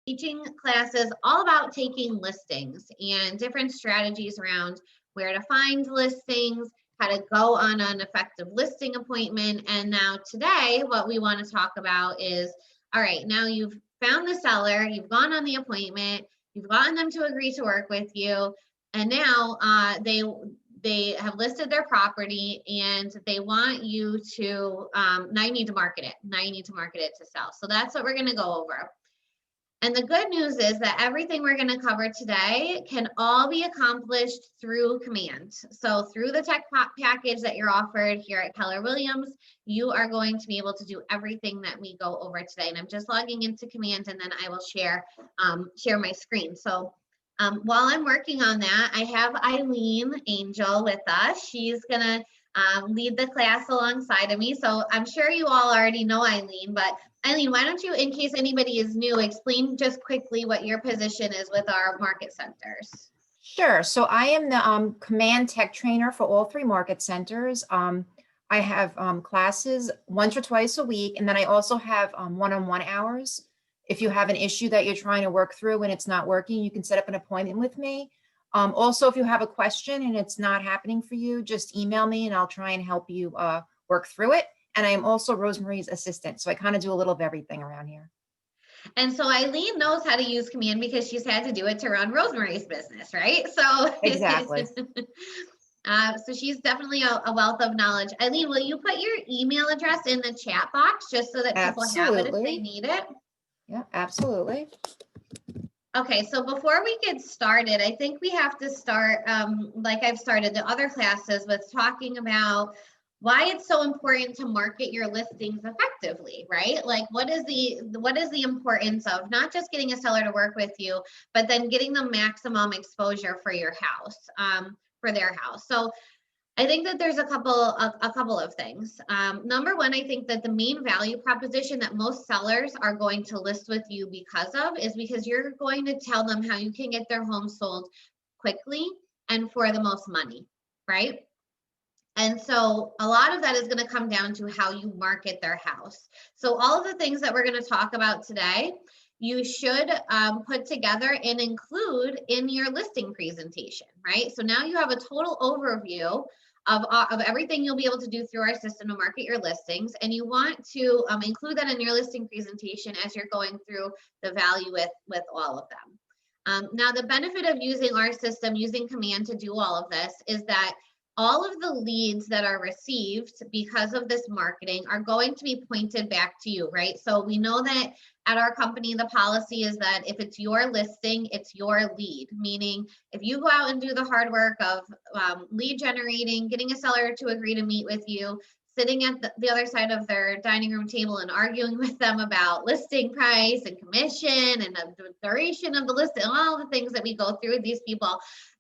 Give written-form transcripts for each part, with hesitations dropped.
teaching classes all about taking listings and different strategies around where to find listings, how to go on an effective listing appointment. And now today, what we want to talk about is, all right, now you've found the seller, you've gone on the appointment, you've gotten them to agree to work with you, and now they have listed their property and they want you to, now you need to market it. Now you need to market it to sell. So that's what we're going to go over. And the good news is that everything we're going to cover today can all be accomplished through Command. So through the tech package that you're offered here at Keller Williams, you are going to be able to do everything that we go over today. And I'm just logging into Command, and then I will share my screen. So while I'm working on that, I have Ilene Angel with us. She's going to lead the class alongside of me. So I'm sure you all already know Ilene, but Ilene, why don't you, in case anybody is new, explain just quickly what your position is with our market centers. Sure. So I am the Command Tech Trainer for all 3 market centers. I have classes once or twice a week, and then I also have one-on-one hours. If you have an issue that you're trying to work through and it's not working, you can set up an appointment with me. Also, if you have a question and it's not happening for you, just email me and I'll try and help you work through it. And I am also Rosemary's assistant. So I kind of do a little of everything around here. And so Ilene knows how to use Command because she's had to do it to run Rosemary's business, right? So exactly. So she's definitely a wealth of knowledge. Ilene, will you put your email address in the chat box just so that people have it if they need it? Yeah, absolutely. Okay, so before we get started, I think we have to start, like I've started the other classes, with talking about why it's so important to market your listings effectively, right? Like what is the importance of not just getting a seller to work with you, but then getting the maximum exposure for your house, for their house. So I think that there's a couple of things. Number one, I think that the main value proposition that most sellers are going to list with you because you're going to tell them how you can get their home sold quickly and for the most money, right? And so a lot of that is going to come down to how you market their house. So all of the things that we're going to talk about today, you should put together and include in your listing presentation, right? So now you have a total overview of everything you'll be able to do through our system to market your listings. And you want to include that in your listing presentation as you're going through the value with all of them. Now, the benefit of using our system, using Command to do all of this, is that all of the leads that are received because of this marketing are going to be pointed back to you, right? So we know that at our company, the policy is that if it's your listing, it's your lead, meaning if you go out and do the hard work of lead generating, getting a seller to agree to meet with you, sitting at the other side of their dining room table and arguing with them about listing price and commission and the duration of the listing, all the things that we go through with these people,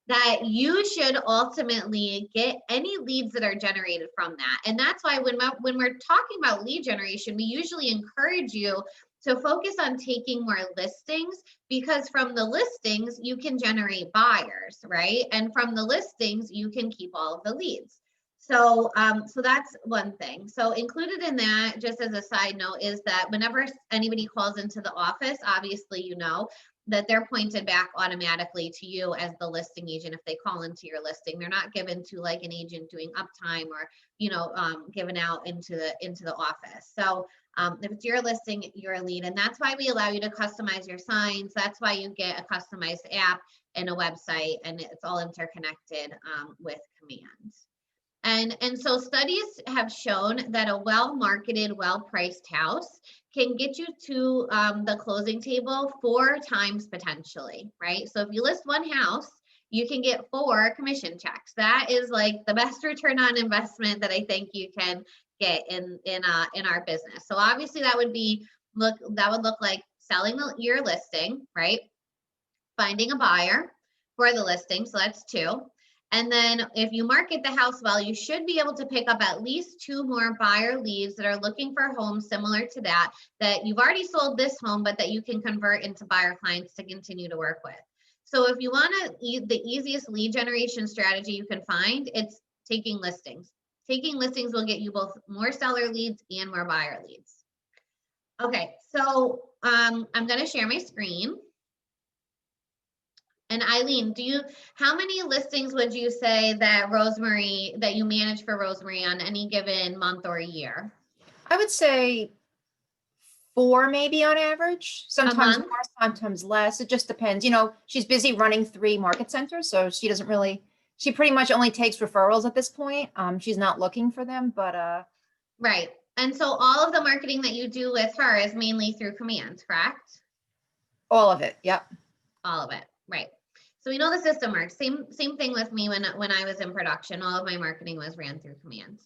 that you should ultimately get any leads that are generated from that. And that's why when we're talking about lead generation, we usually encourage you to focus on taking more listings, because from the listings, you can generate buyers, right? And from the listings, you can keep all of the leads. So, so that's one thing. So included in that, just as a side note, is that whenever anybody calls into the office, obviously, you know, that they're pointed back automatically to you as the listing agent. If they call into your listing, they're not given to like an agent doing uptime or, you know, given out into the office. So if it's your listing, you're a lead. And that's why we allow you to customize your signs. That's why you get a customized app and a website, and it's all interconnected with commands. And so studies have shown that a well-marketed, well-priced house can get you to the closing table 4 times potentially, right? So if you list one house, you can get 4 commission checks. That is like the best return on investment that I think you can get in our business. So obviously that would look like selling your listing, right? Finding a buyer for the listing, so that's 2. And then if you market the house well, you should be able to pick up at least 2 more buyer leads that are looking for homes similar to that you've already sold this home, but that you can convert into buyer clients to continue to work with. So if you want the easiest lead generation strategy you can find, it's taking listings. Taking listings will get you both more seller leads and more buyer leads. Okay, so I'm gonna share my screen. And Eileen, how many listings would you say that you manage for Rosemary on any given month or year? I would say 4 maybe on average, sometimes month? more, sometimes less. It just depends. She's busy running 3 market centers, so she pretty much only takes referrals at this point. She's not looking for them, but Right. And so all of the marketing that you do with her is mainly through command, correct? all of it. Yep. All of it. Right. So we know the system works. Same thing with me when I was in production. All of my marketing was ran through command.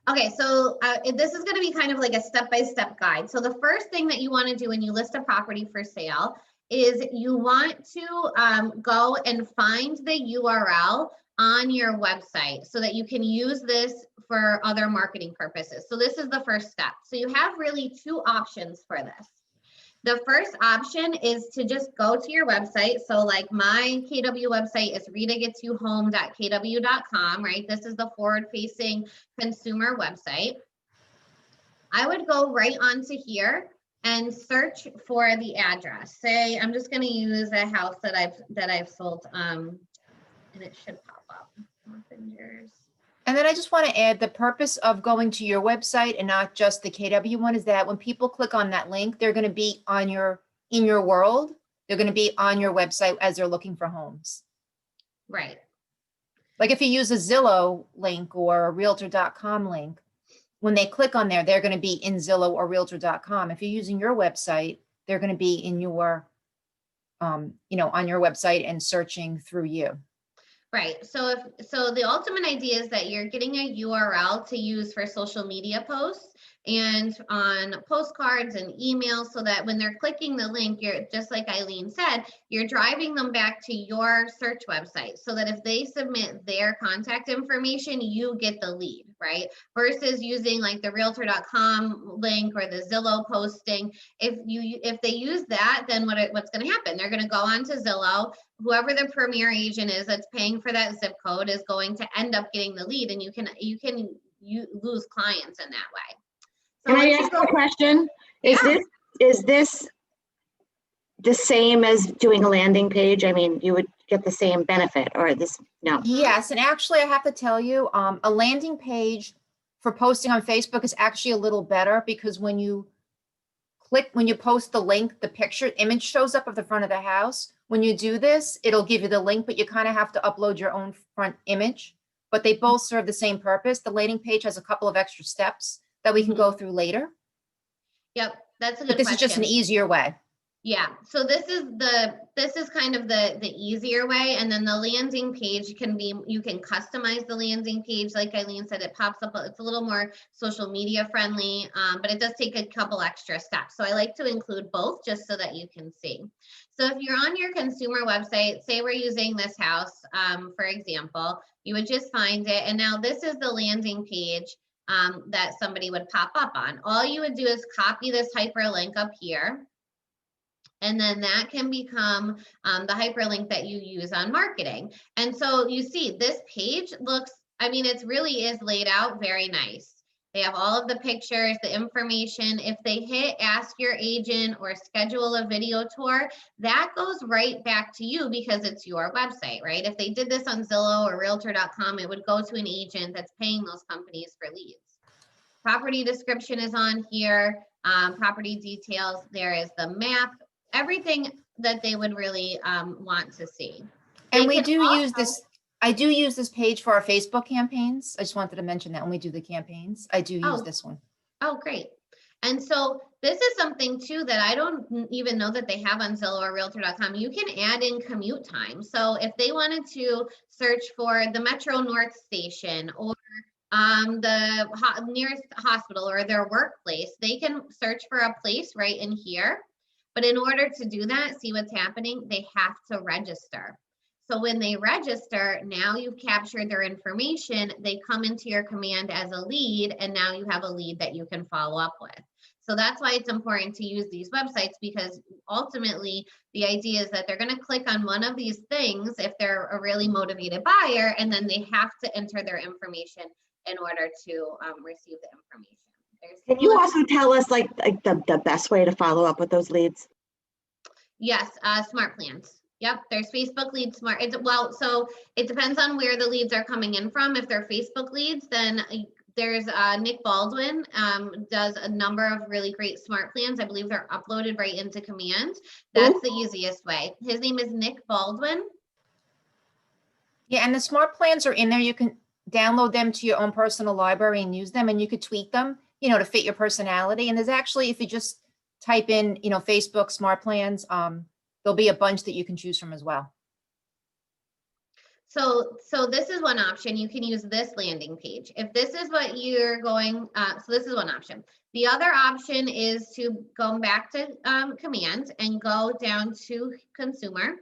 Okay, so this is going to be kind of like a step-by-step guide. So the first thing that you want to do when you list a property for sale is you want to go and find the URL on your website so that you can use this for other marketing purposes. So this is the first step. So you have really 2 options for this. The first option is to just go to your website. So like my KW website is ritagetsyouhome.kw.com, right? This is the forward-facing consumer website. I would go right onto here and search for the address. Say I'm just going to use a house that I've sold, and it should pop up. Messengers. And then I just want to add, the purpose of going to your website and not just the KW one is that when people click on that link, they're going to be in your world. They're going to be on your website as they're looking for homes. Right. Like if you use a Zillow link or a realtor.com link, when they click on there, they're going to be in Zillow or realtor.com. If you're using your website, they're going to be in your, on your website and searching through you. Right. So the ultimate idea is that you're getting a URL to use for social media posts and on postcards and emails so that when they're clicking the link, you're just like Eileen said, you're driving them back to your search website so that if they submit their contact information, you get the lead, right? Versus using like the realtor.com link or the Zillow posting. If they use that, then what's going to happen? They're going to go on to Zillow. Whoever the premier agent is that's paying for that zip code is going to end up getting the lead, and you lose clients in that way. So can I ask a question? Yeah. Is this the same as doing a landing page? I mean, you would get the same benefit, or this? No. Yes, and actually I have to tell you, a landing page for posting on Facebook is actually a little better because when you post the link, the image shows up at the front of the house. When you do this, it'll give you the link, but you kind of have to upload your own front image, but they both serve the same purpose. The landing page has a couple of extra steps that we can go through later. Yep, that's a good But this question. is just an easier way. Yeah, so this is kind of the easier way, and then the landing page you can customize the landing page. Like Eileen said, it pops up, it's a little more social media friendly, but it does take a couple extra steps. So I like to include both just so that you can see. So if you're on your consumer website, say we're using this house, for example, you would just find it, and now this is the landing page that somebody would pop up on. All you would do is copy this hyperlink up here. And then that can become the hyperlink that you use on marketing. And so you see this page it really is laid out very nice. They have all of the pictures, the information. If they hit ask your agent or schedule a video tour, that goes right back to you because it's your website, right? If they did this on Zillow or realtor.com, it would go to an agent that's paying those companies for leads. Property description is on here, property details. There is the map. Everything that they would really want to see. And we do use this. I do use this page for our Facebook campaigns. I just wanted to mention that when we do the campaigns, I do use this one. Oh, great. And so this is something too that I don't even know that they have on Zillow or realtor.com. You can add in commute time. So if they wanted to search for the Metro North station or the nearest hospital or their workplace, they can search for a place right in here. But in order to do that, see what's happening, they have to register. So when they register, now you've captured their information, they come into your command as a lead, and now you have a lead that you can follow up with. So that's why it's important to use these websites, because ultimately the idea is that they're going to click on one of these things if they're a really motivated buyer, and then they have to enter their information in order to receive the information. Can you also tell us like the best way to follow up with those leads? Yes, smart plans. Yep, there's Facebook leads smart. So it depends on where the leads are coming in from. If they're Facebook leads, then there's Nick Baldwin does a number of really great smart plans. I believe they're uploaded right into Command. That's the easiest way. His name is Nick Baldwin. Yeah, and the smart plans are in there. You can download them to your own personal library and use them, and you could tweak them, to fit your personality. And there's actually, if you just type in, Facebook smart plans, there'll be a bunch that you can choose from as well. So this is one option. You can use this landing page. If this is what you're going, so this is one option. The other option is to go back to Command and go down to Consumer.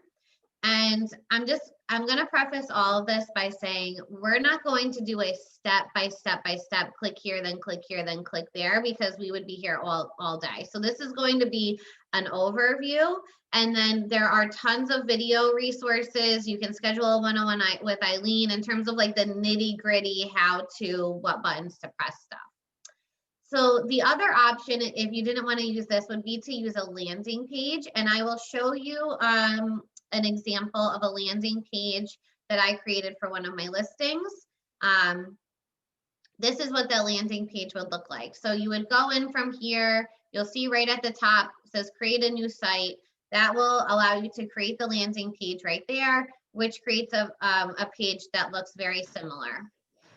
And I'm going to preface all of this by saying we're not going to do a step by step, click here, then click here, then click there, because we would be here all day. So this is going to be an overview. And then there are tons of video resources. You can schedule a one-on-one with Ilene in terms of like the nitty gritty, what buttons to press stuff. So the other option, if you didn't want to use this, would be to use a landing page. And I will show you an example of a landing page that I created for one of my listings. This is what the landing page would look like. So you would go in from here, you'll see right at the top, it says create a new site. That will allow you to create the landing page right there, which creates a page that looks very similar.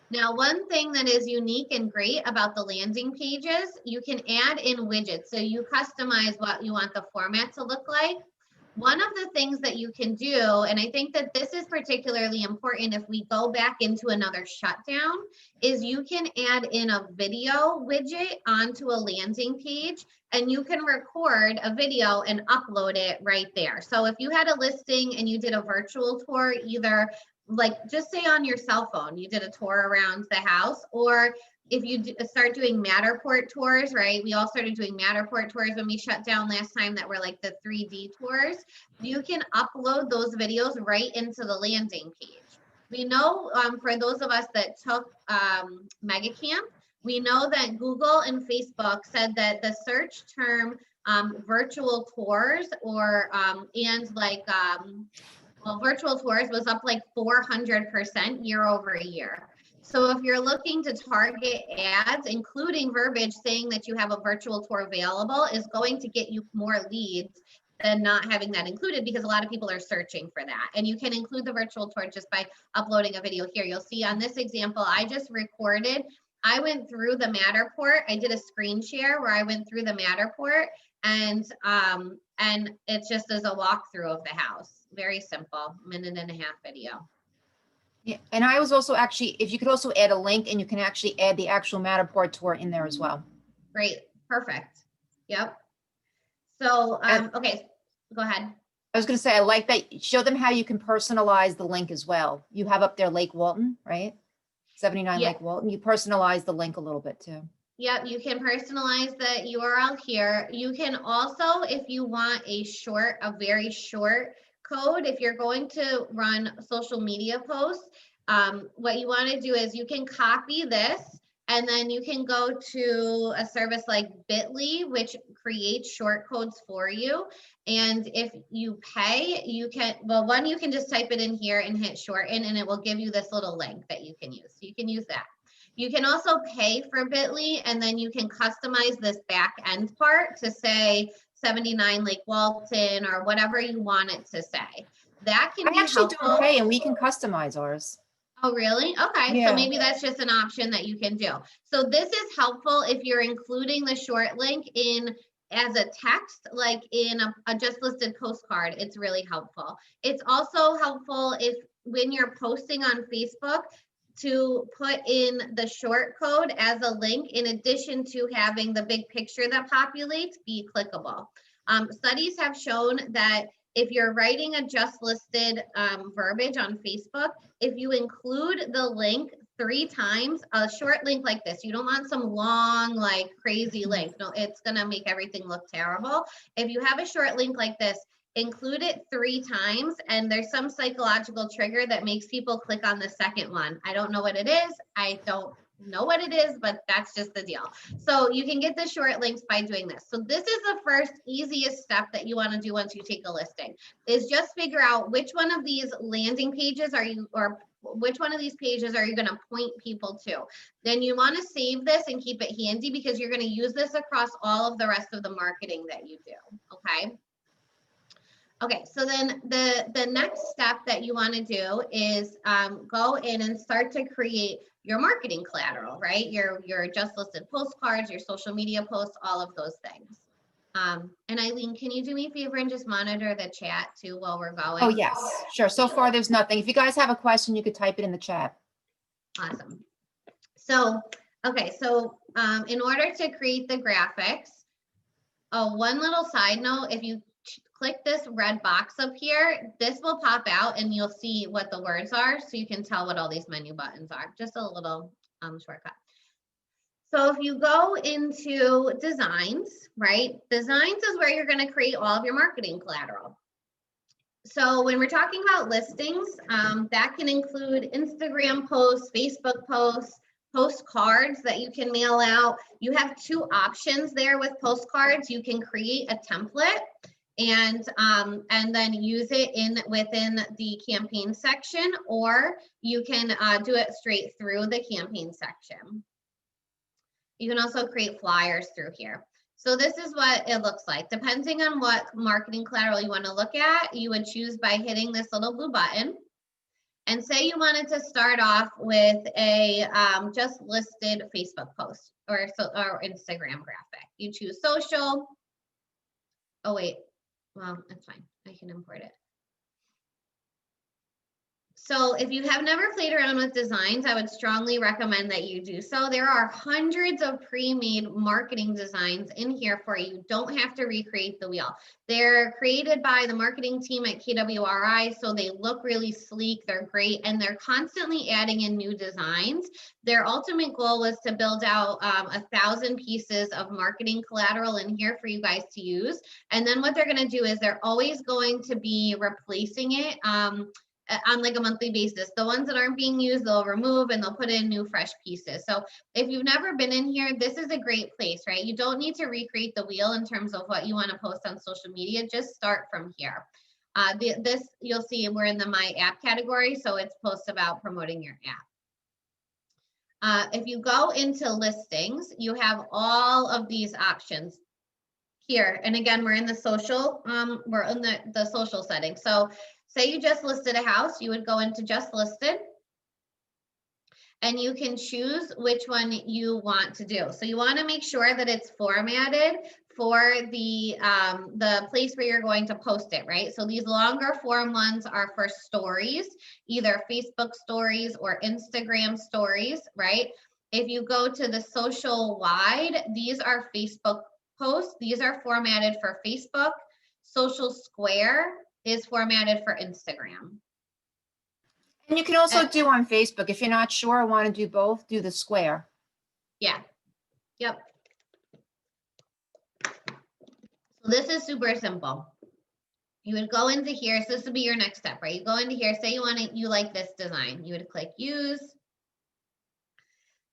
Now, one thing that is unique and great about the landing pages, you can add in widgets. So you customize what you want the format to look like. One of the things that you can do, and I think that this is particularly important if we go back into another shutdown, is you can add in a video widget onto a landing page, and you can record a video and upload it right there. So if you had a listing and you did a virtual tour, either like just say on your cell phone, you did a tour around the house, or if you start doing Matterport tours, right? We all started doing Matterport tours when we shut down last time that were like the 3D tours. You can upload those videos right into the landing page. We know for those of us that took MegaCamp, we know that Google and Facebook said that the search term virtual tours or virtual tours was up like 400% year over year. So if you're looking to target ads, including verbiage saying that you have a virtual tour available, is going to get you more leads than not having that included, because a lot of people are searching for that. And you can include the virtual tour just by uploading a video here. You'll see on this example, I just recorded, I went through the Matterport. I did a screen share where I went through the Matterport, and it just is a walkthrough of the house. Very simple, 1.5-minute video. Yeah, and I was also actually, if you could also add a link, and you can actually add the actual Matterport tour in there as well. Great, perfect. Yep. So, okay, go ahead. I was going to say, I like that. Show them how you can personalize the link as well. You have up there Lake Walton, right? 79 Lake Walton. You personalize the link a little bit too. Yep, you can personalize the URL here. You can also, if you want a very short code, if you're going to run social media posts, what you want to do is you can copy this, and then you can go to a service like Bitly, which creates short codes for you. And if you pay, you can, you can just type it in here and hit shorten, and it will give you this little link that you can use. So you can use that. You can also pay for Bitly, and then you can customize this back end part to say 79 Lake Walton or whatever you want it to say. That can be helpful. Don't pay, and we can customize ours. Oh, really? Okay. Yeah. So maybe that's just an option that you can do. So this is helpful if you're including the short link in as a text, like in a just listed postcard. It's really helpful. It's also helpful if when you're posting on Facebook to put in the short code as a link, in addition to having the big picture that populates be clickable. Studies have shown that if you're writing a just listed verbiage on Facebook, if you include the link 3 times, a short link like this, you don't want some long, like crazy link. No, it's gonna make everything look terrible. If you have a short link like this, include it 3 times, and there's some psychological trigger that makes people click on the second one. I don't know what it is. I don't know what it is, but that's just the deal. So you can get the short links by doing this. So this is the first easiest step that you want to do once you take a listing, is just figure out which one of these landing pages are you, or which one of these pages are you going to point people to. Then you want to save this and keep it handy because you're going to use this across all of the rest of the marketing that you do. Okay. Okay, so then the next step that you want to do is go in and start to create your marketing collateral, right? Your just listed postcards, your social media posts, all of those things. And Eileen, can you do me a favor and just monitor the chat too while we're going? Oh, yes, sure. So far, there's nothing. If you guys have a question, you could type it in the chat. Awesome. So, okay, so in order to create the graphics, one little side note, if you click this red box up here, this will pop out and you'll see what the words are, so you can tell what all these menu buttons are. Just a little shortcut. So if you go into designs, right? Designs is where you're going to create all of your marketing collateral. So when we're talking about listings, that can include Instagram posts, Facebook posts, postcards that you can mail out. You have two options there with postcards. You can create a template and then use it within the campaign section, or you can do it straight through the campaign section. You can also create flyers through here. So this is what it looks like. Depending on what marketing collateral you want to look at, you would choose by hitting this little blue button. And say you wanted to start off with a just listed Facebook post or Instagram graphic. You choose social. Oh, wait. Well, that's fine. I can import it. So if you have never played around with designs, I would strongly recommend that you do so. There are hundreds of pre-made marketing designs in here for you. You don't have to recreate the wheel. They're created by the marketing team at KWRI, so they look really sleek, they're great, and they're constantly adding in new designs. Their ultimate goal was to build out 1,000 pieces of marketing collateral in here for you guys to use. And then what they're gonna do is they're always going to be replacing it on like a monthly basis. The ones that aren't being used, they'll remove and they'll put in new fresh pieces. So if you've never been in here, this is a great place, right? You don't need to recreate the wheel in terms of what you want to post on social media. Just start from here. This, you'll see we're in the My App category, so it's posts about promoting your app. If you go into listings, you have all of these options here. And again, we're in the social, we're in the social settings. So say you just listed a house, you would go into just listed and you can choose which one you want to do. So you want to make sure that it's formatted for the place where you're going to post it, right? So these longer form ones are for stories, either Facebook stories or Instagram stories, right? If you go to the social wide, these are Facebook posts. These are formatted for Facebook. Social square is formatted for Instagram. And you can also do on Facebook. If you're not sure, want to do both, do the square. Yeah. Yep. So this is super simple. You would go into here. So this would be your next step, right? You go into here, say you like this design. You would click use.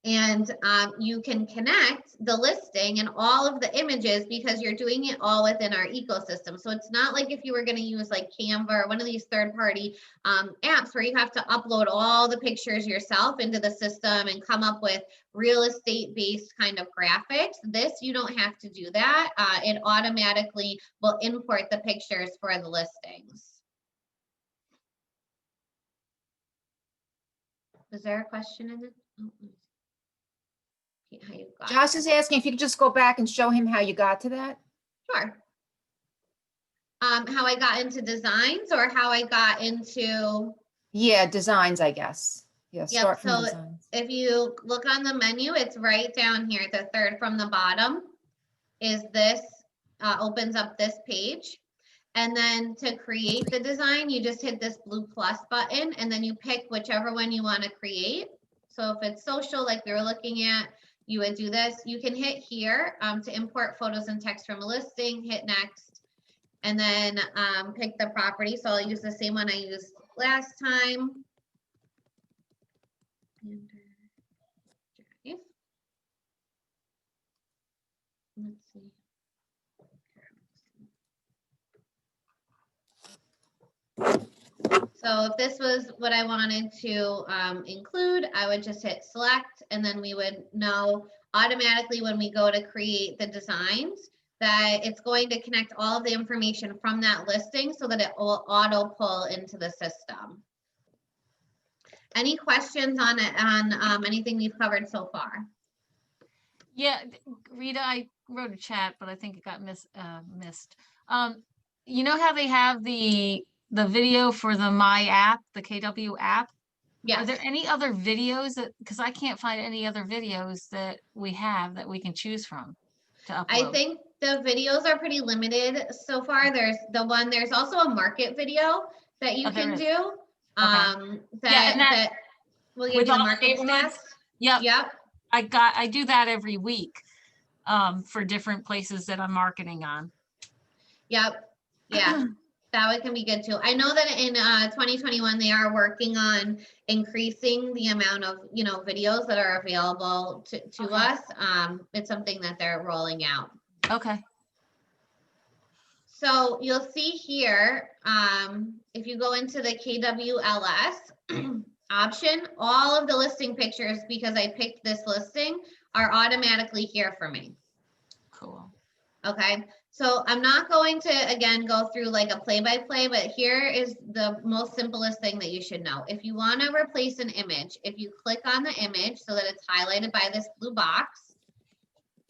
And you can connect the listing and all of the images because you're doing it all within our ecosystem. So it's not like if you were going to use like Canva or one of these third-party apps where you have to upload all the pictures yourself into the system and come up with real estate-based kind of graphics. This, you don't have to do that. It automatically will import the pictures for the listings. Was there a question in it? Oh, how you got Josh is asking if you could just go back and show him how you got to that. Sure. How I got into designs or how I got into? Yeah, designs, I guess. Yeah, start from So designs. if you look on the menu, it's right down here. The third from the bottom is this, opens up this page. And then to create the design, you just hit this blue plus button and then you pick whichever one you want to create. So if it's social, like we were looking at, you would do this. You can hit here to import photos and text from a listing, hit next, and then pick the property. So I'll use the same one I used last time. So if this was what I wanted to include, I would just hit select, and then we would know automatically when we go to create the designs that it's going to connect all of the information from that listing so that it will auto pull into the system. Any questions on it, on anything we've covered so far? Yeah, Rita, I wrote a chat, but I think it got missed. You know how they have the video for the My app, the KW app? Are Yes. there any other videos that, because I can't find any other videos that we have that we can choose from to upload? I think the videos are pretty limited so far. There's also a market video that you Oh, there can is. do. Yeah, and That will give with you the all the market neighborhoods? stats. Yep, Yep. I do that every week for different places that I'm marketing on. Yep. Yeah. That one can be good too. I know that in 2021, they are working on increasing the amount of, videos that are available to Okay. us. It's something that they're rolling out. Okay. So you'll see here, if you go into the KWLS option, all of the listing pictures, because I picked this listing, are automatically here for me. Cool. Okay, so I'm not going to, again, go through like a play-by-play, but here is the most simplest thing that you should know. If you want to replace an image, if you click on the image so that it's highlighted by this blue box,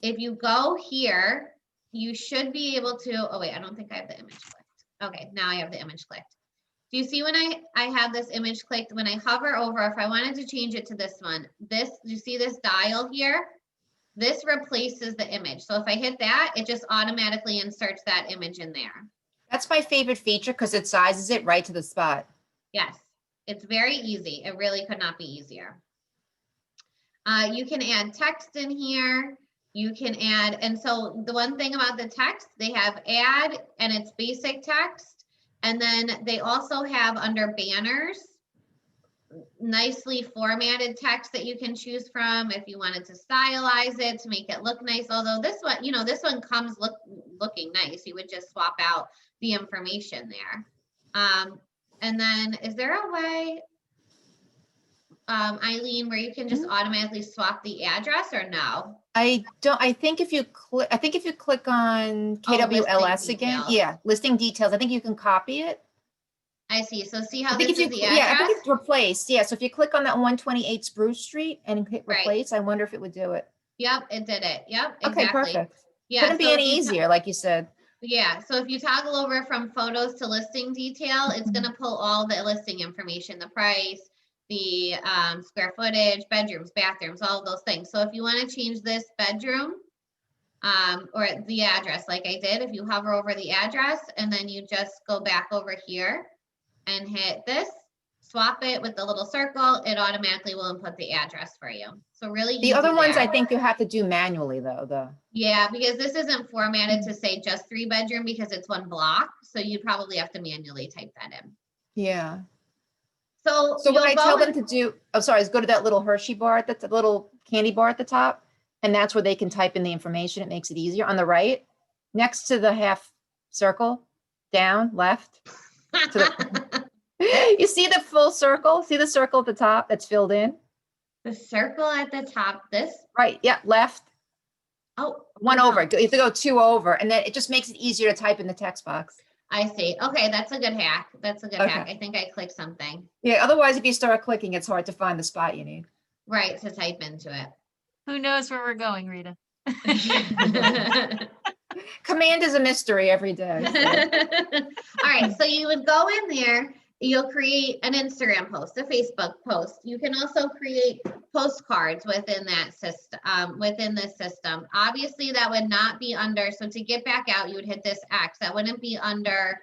if you go here, you should be able to, oh wait, I don't think I have the image clicked. Okay, now I have the image clicked. Do you see when I have this image clicked, when I hover over, if I wanted to change it to this one, do you see this dial here? This replaces the image. So if I hit that, it just automatically inserts that image in there. That's my favorite feature because it sizes it right to the spot. Yes, it's very easy. It really could not be easier. You can add text in here. You can add, and so the one thing about the text, they have add and it's basic text. And then they also have under banners, nicely formatted text that you can choose from if you wanted to stylize it to make it look nice. Although this one, this one comes looking nice. You would just swap out the information there. And then is there a way, Ilene, where you can just automatically swap the address or no? I think if you click on KWLS again, details. yeah, listing details, I think you can copy it. I see. So see how I think this if is you, the yeah, I think address? it's replaced. Yeah, so if you click on that 128 Spruce Street and hit Right. replace, I wonder if it would do it. Yep, it did it. Yep, Okay, exactly. perfect. Yeah, Couldn't be so if any you easier, like you said. Yeah, so if you toggle over from photos to listing detail, it's gonna pull all the listing information, the price, the square footage, bedrooms, bathrooms, all of those things. So if you wanna change this bedroom, or the address like I did, if you hover over the address and then you just go back over here and hit this, swap it with the little circle, it automatically will input the address for you. So really easy The other ones there. I think you have to do manually though, Yeah, because this isn't formatted to say just 3-bedroom because it's one block. So you'd probably have to manually type that in. yeah. So So what you'll I go tell them and- to do, oh, sorry, is go to that little Hershey bar, that's a little candy bar at the top. And that's where they can type in the information. It makes it easier. On the right, next to the half circle, down, left. To the, you see the full circle? See the circle at the top that's filled in? the circle at the top, this, Right, yeah, left, oh. one no. over. You have to go 2 over, and then it just makes it easier to type in the text box. I see. Okay, that's a good hack. That's a good hack. Okay. I think I clicked something. Yeah, otherwise, if you start clicking, it's hard to find the spot you need. Right, to type into it. Who knows where we're going, Rita? Command is a mystery every day. So. All right, so you would go in there, you'll create an Instagram post, a Facebook post. You can also create postcards within that system, within this system. Obviously, that would not be under, so to get back out, you would hit this X. That wouldn't be under,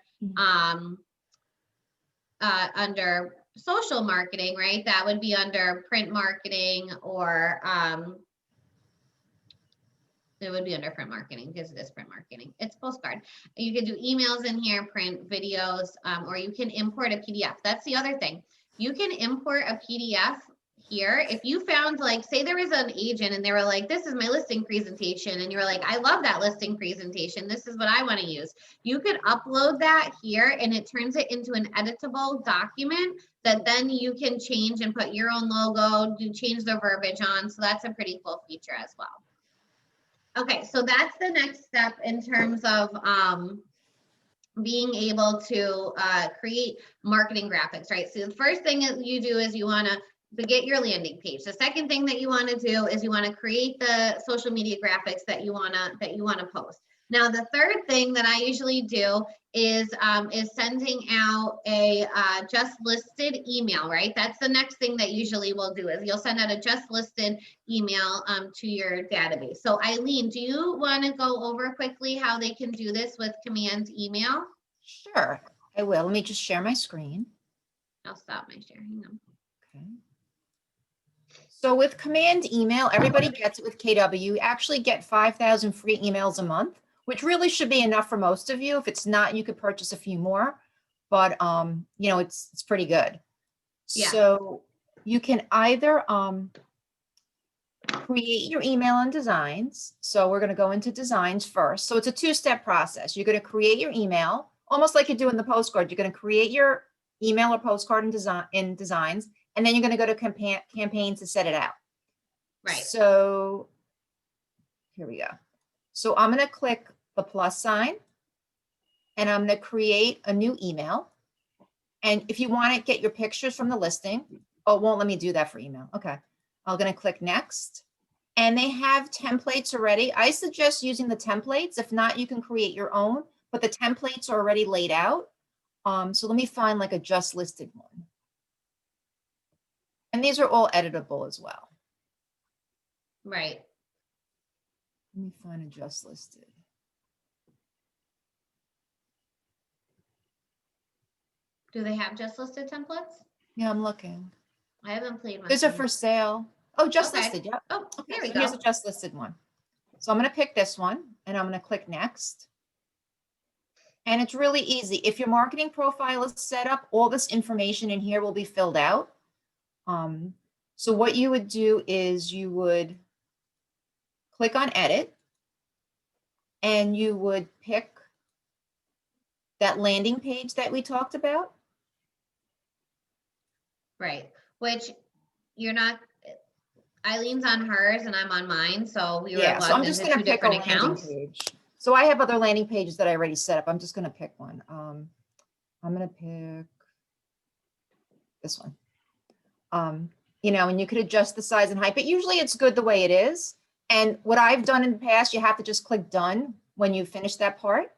under social marketing, right? That would be under print marketing or, it would be under print marketing because it is print marketing. It's postcard. You can do emails in here, print videos, or you can import a PDF. That's the other thing. You can import a PDF here, if you found like, say there was an agent and they were like, this is my listing presentation. And you're like, I love that listing presentation. This is what I want to use. You could upload that here and it turns it into an editable document that then you can change and put your own logo, change the verbiage on. So that's a pretty cool feature as well. Okay, so that's the next step in terms of being able to create marketing graphics, right? So the first thing that you do is you want to get your landing page. The second thing that you want to do is you want to create the social media graphics that you want to post. Now, the third thing that I usually do is sending out a just listed email, right? That's the next thing that usually we'll do is you'll send out a just listed email to your database. So Ilene, do you want to go over quickly how they can do this with command email? Sure, I will. Let me just share my screen. I'll stop my sharing them. Okay. So with command email, everybody gets it with KW. You actually get 5,000 free emails a month, which really should be enough for most of you. If it's not, you could purchase a few more, but you know, it's pretty good. Yeah. So you can either create your email in designs. So we're going to go into designs first. So it's a two-step process. You're going to create your email, almost like you do in the postcard. You're going to create your email or postcard in designs, and then you're going to go to campaigns to set it out. Right. So here we go. So I'm going to click the plus sign and I'm going to create a new email. And if you want to get your pictures from the listing, oh, it won't let me do that for email. Okay. I'm going to click next. And they have templates already. I suggest using the templates. If not, you can create your own, but the templates are already laid out. So let me find like a just listed one. And these are all editable as well. Right. Let me find a just listed. Do they have just listed templates? Yeah, I'm looking. I haven't played with These are them. for sale. Oh, just Okay. listed. Yep. Oh, Okay, there we so go. here's a just listed one. So I'm going to pick this one and I'm going to click next. And it's really easy. If your marketing profile is set up, all this information in here will be filled out. So what you would do is you would click on edit and you would pick that landing page that we talked about. Right. Which you're not, Eileen's on hers and I'm on mine. So we were Yeah, so I'm logged just into going to two pick a different landing accounts. page. So I have other landing pages that I already set up. I'm just going to pick one. I'm going to pick this one. You know, and you could adjust the size and height, but usually it's good the way it is. And what I've done in the past, you have to just click done when you finish that part.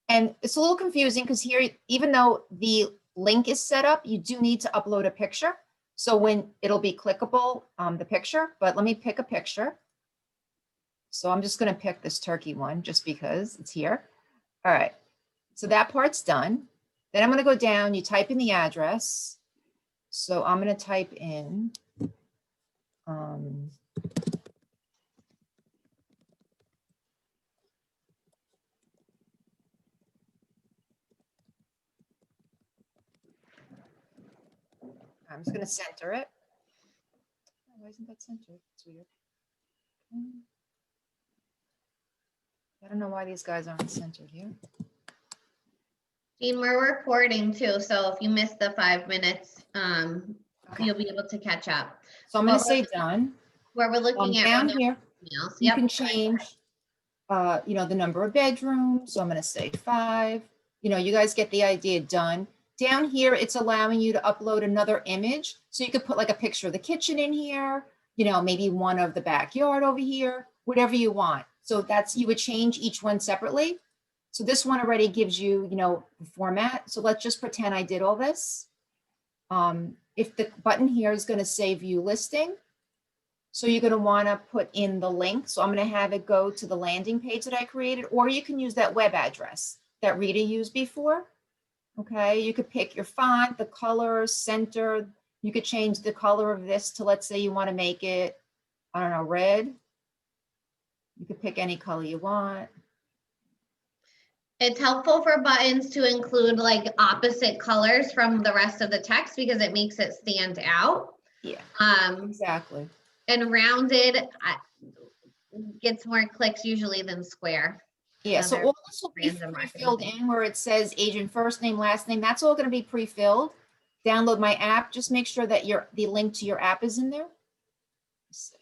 And it's a little confusing because here, even though the link is set up, you do need to upload a picture. So when it'll be clickable, the picture, but let me pick a picture. So I'm just going to pick this turkey one just because it's here. All right. So that part's done. Then I'm going to go down, you type in the address. So I'm going to type in, I'm just going to center it. Why isn't that centered? It's weird. I don't know why these guys aren't centered here. Jean, we're recording too. So if you miss the 5 minutes, Okay. you'll be able to catch up. So I'm going to say done. Where we're looking at Down right now, here, emails. you Yep. can change, you know, the number of bedrooms. So I'm going to say 5. You know, you guys get the idea. Done. Down here, it's allowing you to upload another image. So you could put like a picture of the kitchen in here, you know, maybe one of the backyard over here, whatever you want. So that's, you would change each one separately. So this one already gives you, you know, the format. So let's just pretend I did all this. If the button here is going to say view listing, so you're going to want to put in the link. So I'm going to have it go to the landing page that I created, or you can use that web address that Rita used before. Okay, you could pick your font, the color, center. You could change the color of this to, let's say you want to make it, I don't know, red. You could pick any color you want. It's helpful for buttons to include like opposite colors from the rest of the text because it makes it stand out. Yeah, Um, exactly. and rounded gets more clicks usually than square. Yeah, so Other all this will be random marketing pre-filled things. in where it says agent first name, last name. That's all going to be pre-filled. Download my app. Just make sure that the link to your app is in there. Let's see.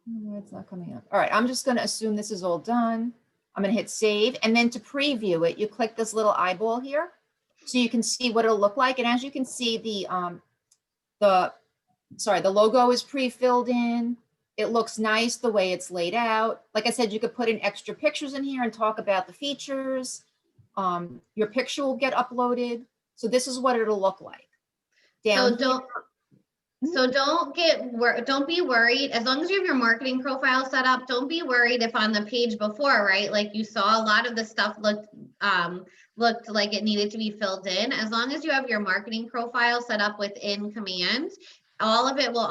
No, it's not coming up. All right, I'm just going to assume this is all done. I'm going to hit save, and then to preview it, you click this little eyeball here, so you can see what it'll look like. And as you can see, the logo is pre-filled in. It looks nice the way it's laid out. Like I said, you could put in extra pictures in here and talk about the features. Your picture will get uploaded. So this is what it'll look like. Down here. So don't be worried. As long as you have your marketing profile set up, don't be worried if on the page before, right? Like you saw a lot of the stuff looked like it needed to be filled in. As long as you have your marketing profile set up within Command, all of it will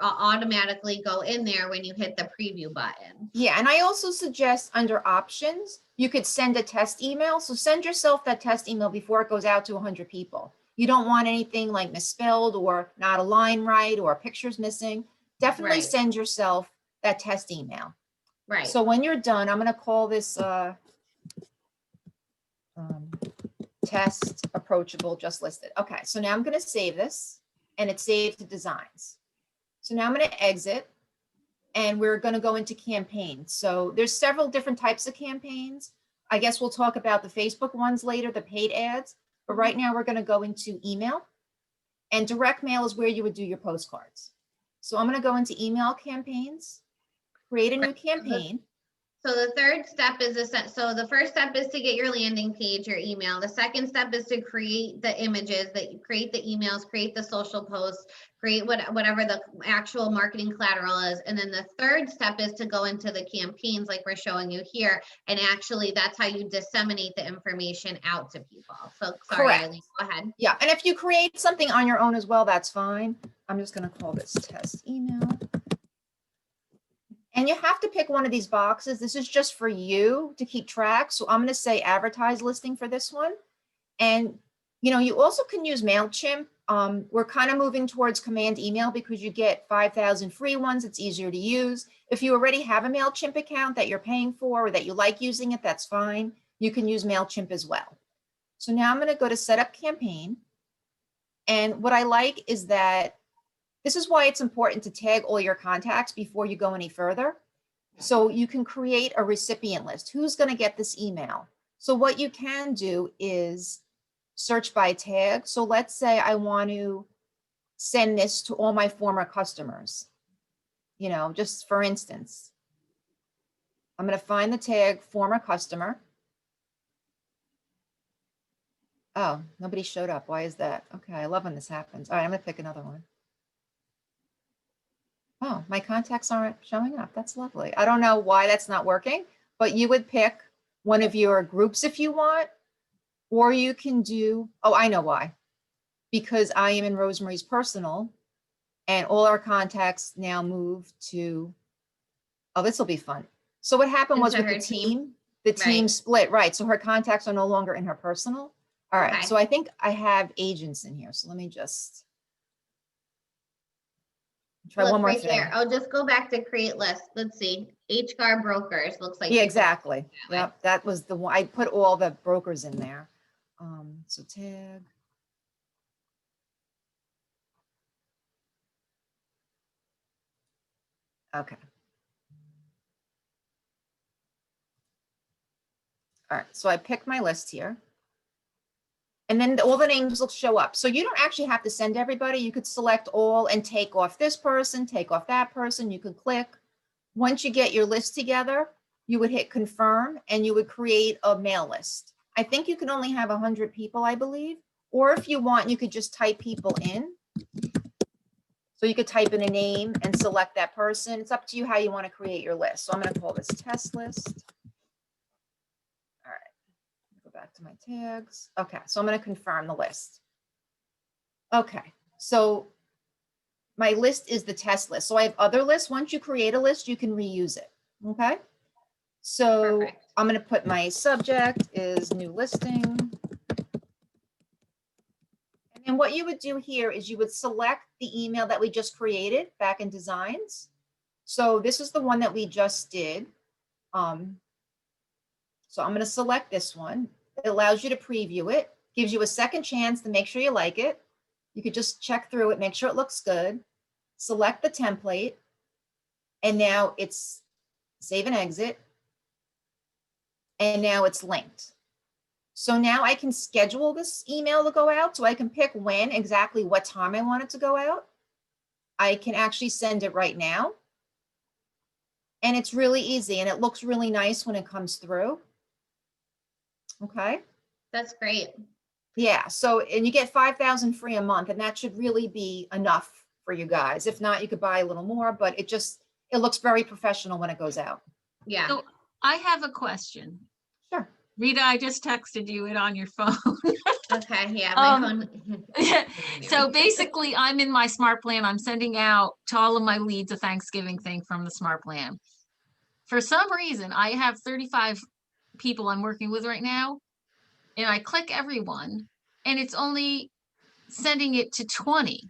automatically go in there when you hit the preview button. Yeah, and I also suggest under options, you could send a test email. So send yourself that test email before it goes out to 100 people. You don't want anything like misspelled or not a line right or pictures missing. Definitely Right. send yourself that test email. Right. So when you're done, I'm going to call this test approachable just listed. Okay, so now I'm going to save this, and it's saved to designs. So now I'm going to exit, and we're going to go into campaigns. So there's several different types of campaigns. I guess we'll talk about the Facebook ones later, the paid ads. But right now we're going to go into email, and direct mail is where you would do your postcards. So I'm going to go into email campaigns, create a new campaign. So the third step is so the first step is to get your landing page, your email. The second step is to create the images, that you create the emails, create the social posts, create whatever the actual marketing collateral is. And then the third step is to go into the campaigns like we're showing you here. And actually that's how you disseminate the information out to people. So sorry, Correct. Eileen, go ahead. Yeah, and if you create something on your own as well, that's fine. I'm just going to call this test email. And you have to pick one of these boxes. This is just for you to keep track. So I'm going to say advertise listing for this one. And, you know, you also can use MailChimp. We're kind of moving towards command email because you get 5,000 free ones. It's easier to use. If you already have a MailChimp account that you're paying for or that you like using it, that's fine. You can use MailChimp as well. So now I'm going to go to set up campaign. And what I like is that this is why it's important to tag all your contacts before you go any further. So you can create a recipient list. Who's going to get this email? So what you can do is search by tag. So let's say I want to send this to all my former customers. You know, just for instance, I'm going to find the tag former customer. Oh, nobody showed up. Why is that? Okay, I love when this happens. All right, I'm going to pick another one. Oh, my contacts aren't showing up. That's lovely. I don't know why that's not working, but you would pick one of your groups if you want, or you can do, oh, I know why. Because I am in Rosemary's personal and all our contacts now move to, oh, this will be fun. So what happened was Into with her the team Right. split, right? So her contacts are no longer in her personal. All right, Okay. so I think I have agents in here. So let me just try Look one more right thing. there. Oh, just go back to create list. Let's see. HCAR brokers looks like. Yeah, you exactly. that way. Yep, that was the one. I put all the brokers in there. So tag. Okay. All right, so I picked my list here. And then all the names will show up. So you don't actually have to send everybody. You could select all and take off this person, take off that person. You could click. Once you get your list together, you would hit confirm and you would create a mail list. I think you can only have 100 people, I believe. Or if you want, you could just type people in. So you could type in a name and select that person. It's up to you how you want to create your list. So I'm going to call this test list. All right, go back to my tags. Okay, so I'm going to confirm the list. Okay, so my list is the test list. So I have other lists. Once you create a list, you can reuse it. Okay, so Perfect. I'm going to put my subject is new listing. And what you would do here is you would select the email that we just created back in designs. So this is the one that we just did. So I'm going to select this one. It allows you to preview it, gives you a second chance to make sure you like it. You could just check through it, make sure it looks good, select the template, and now it's save and exit. And now it's linked. So now I can schedule this email to go out. So I can pick when, exactly what time I want it to go out. I can actually send it right now. And it's really easy and it looks really nice when it comes through. Okay. That's great. Yeah. So, and you get 5,000 free a month, and that should really be enough for you guys. If not, you could buy a little more, but it looks very professional when it goes out. Yeah. So I have a question. Sure. Rita, I just texted you it on your phone. Okay. Yeah. My phone. So basically, I'm in my smart plan. I'm sending out to all of my leads a Thanksgiving thing from the smart plan. For some reason, I have 35 people I'm working with right now, and I click everyone, and it's only sending it to 20.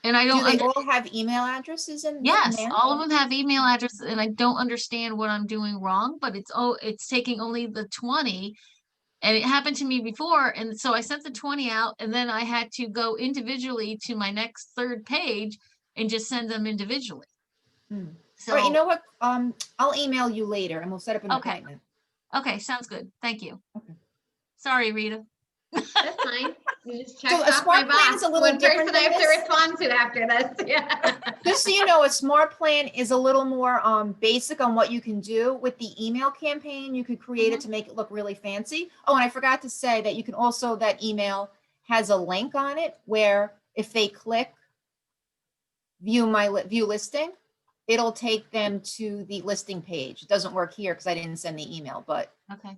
And I don't. Do they all have email addresses in? Yes, command? all of them have email addresses, and I don't understand what I'm doing wrong. But it's taking only the 20. And it happened to me before. And so I sent the 20 out, and then I had to go individually to my next third page and just send them individually. So, All right, you know what? I'll email you later and we'll set up an Okay. appointment. Okay, sounds good. Thank you. Okay. Sorry, Rita. That's fine. You just checked So a off my smart plan is box. a little One different person I than have to this. respond to after this. Yeah. Just so you know, a smart plan is a little more basic on what you can do with the email campaign. You could create it to make it look really fancy. Oh, and I forgot to say that you can also, that email has a link on it where if they click view listing, it'll take them to the listing page. It doesn't work here because I didn't send the email, but Okay.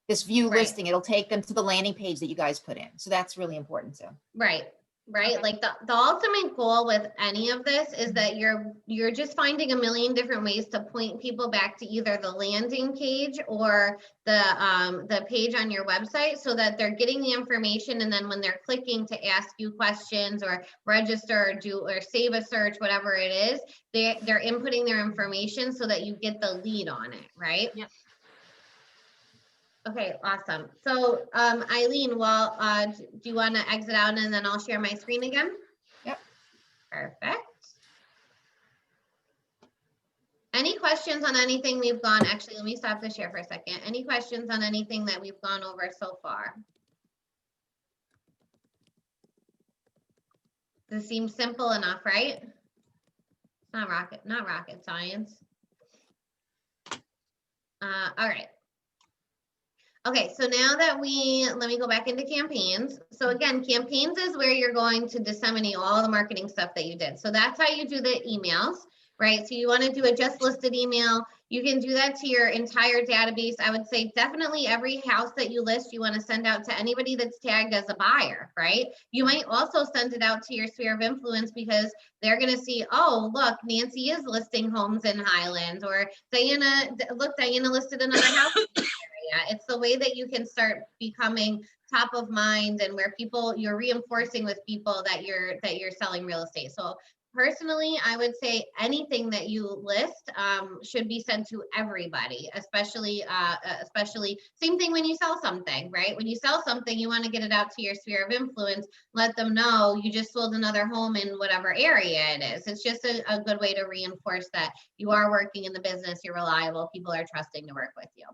this view Right. listing, it'll take them to the landing page that you guys put in. So that's really important too. Right. Right. Okay. Like the ultimate goal with any of this is that you're just finding a million different ways to point people back to either the landing page or the page on your website so that they're getting the information, and then when they're clicking to ask you questions or register or do or save a search, whatever it is, they're inputting their information so that you get the lead on it, right? Yep. Okay, awesome. So, Eileen, well, do you want to exit out and then I'll share my screen again? Yep. Perfect. Any questions on anything we've gone? Actually, let me stop the share for a second. Any questions on anything that we've gone over so far? This seems simple enough, right? It's not rocket science. All right. Okay, so now that let me go back into campaigns. So again, campaigns is where you're going to disseminate all the marketing stuff that you did. So that's how you do the emails, right? So you want to do a just listed email. You can do that to your entire database. I would say definitely every house that you list, you want to send out to anybody that's tagged as a buyer, right? You might also send it out to your sphere of influence because they're going to see, oh, look, Nancy is listing homes in Highlands, or Diana listed another house. It's the way that you can start becoming top of mind and where you're reinforcing with people that you're selling real estate. So personally, I would say anything that you list should be sent to everybody, especially same thing when you sell something, right? When you sell something, you want to get it out to your sphere of influence, let them know you just sold another home in whatever area it is. It's just a good way to reinforce that you are working in the business, you're reliable, people are trusting to work with you.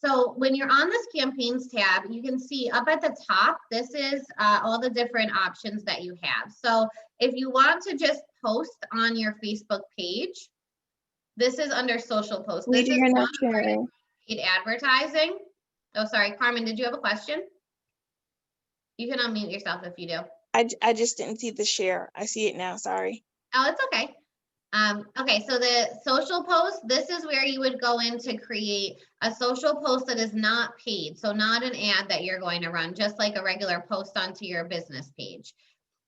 So when you're on this campaigns tab, you can see up at the top, this is all the different options that you have. So if you want to just post on your Facebook page, this is under social posts. This is You're not sharing. paid advertising. Oh, sorry, Carmen, did you have a question? You can unmute yourself if you do. I just didn't see the share. I see it now, sorry. Oh, it's okay. Okay, so the social post, this is where you would go in to create a social post that is not paid. So not an ad that you're going to run, just like a regular post onto your business page.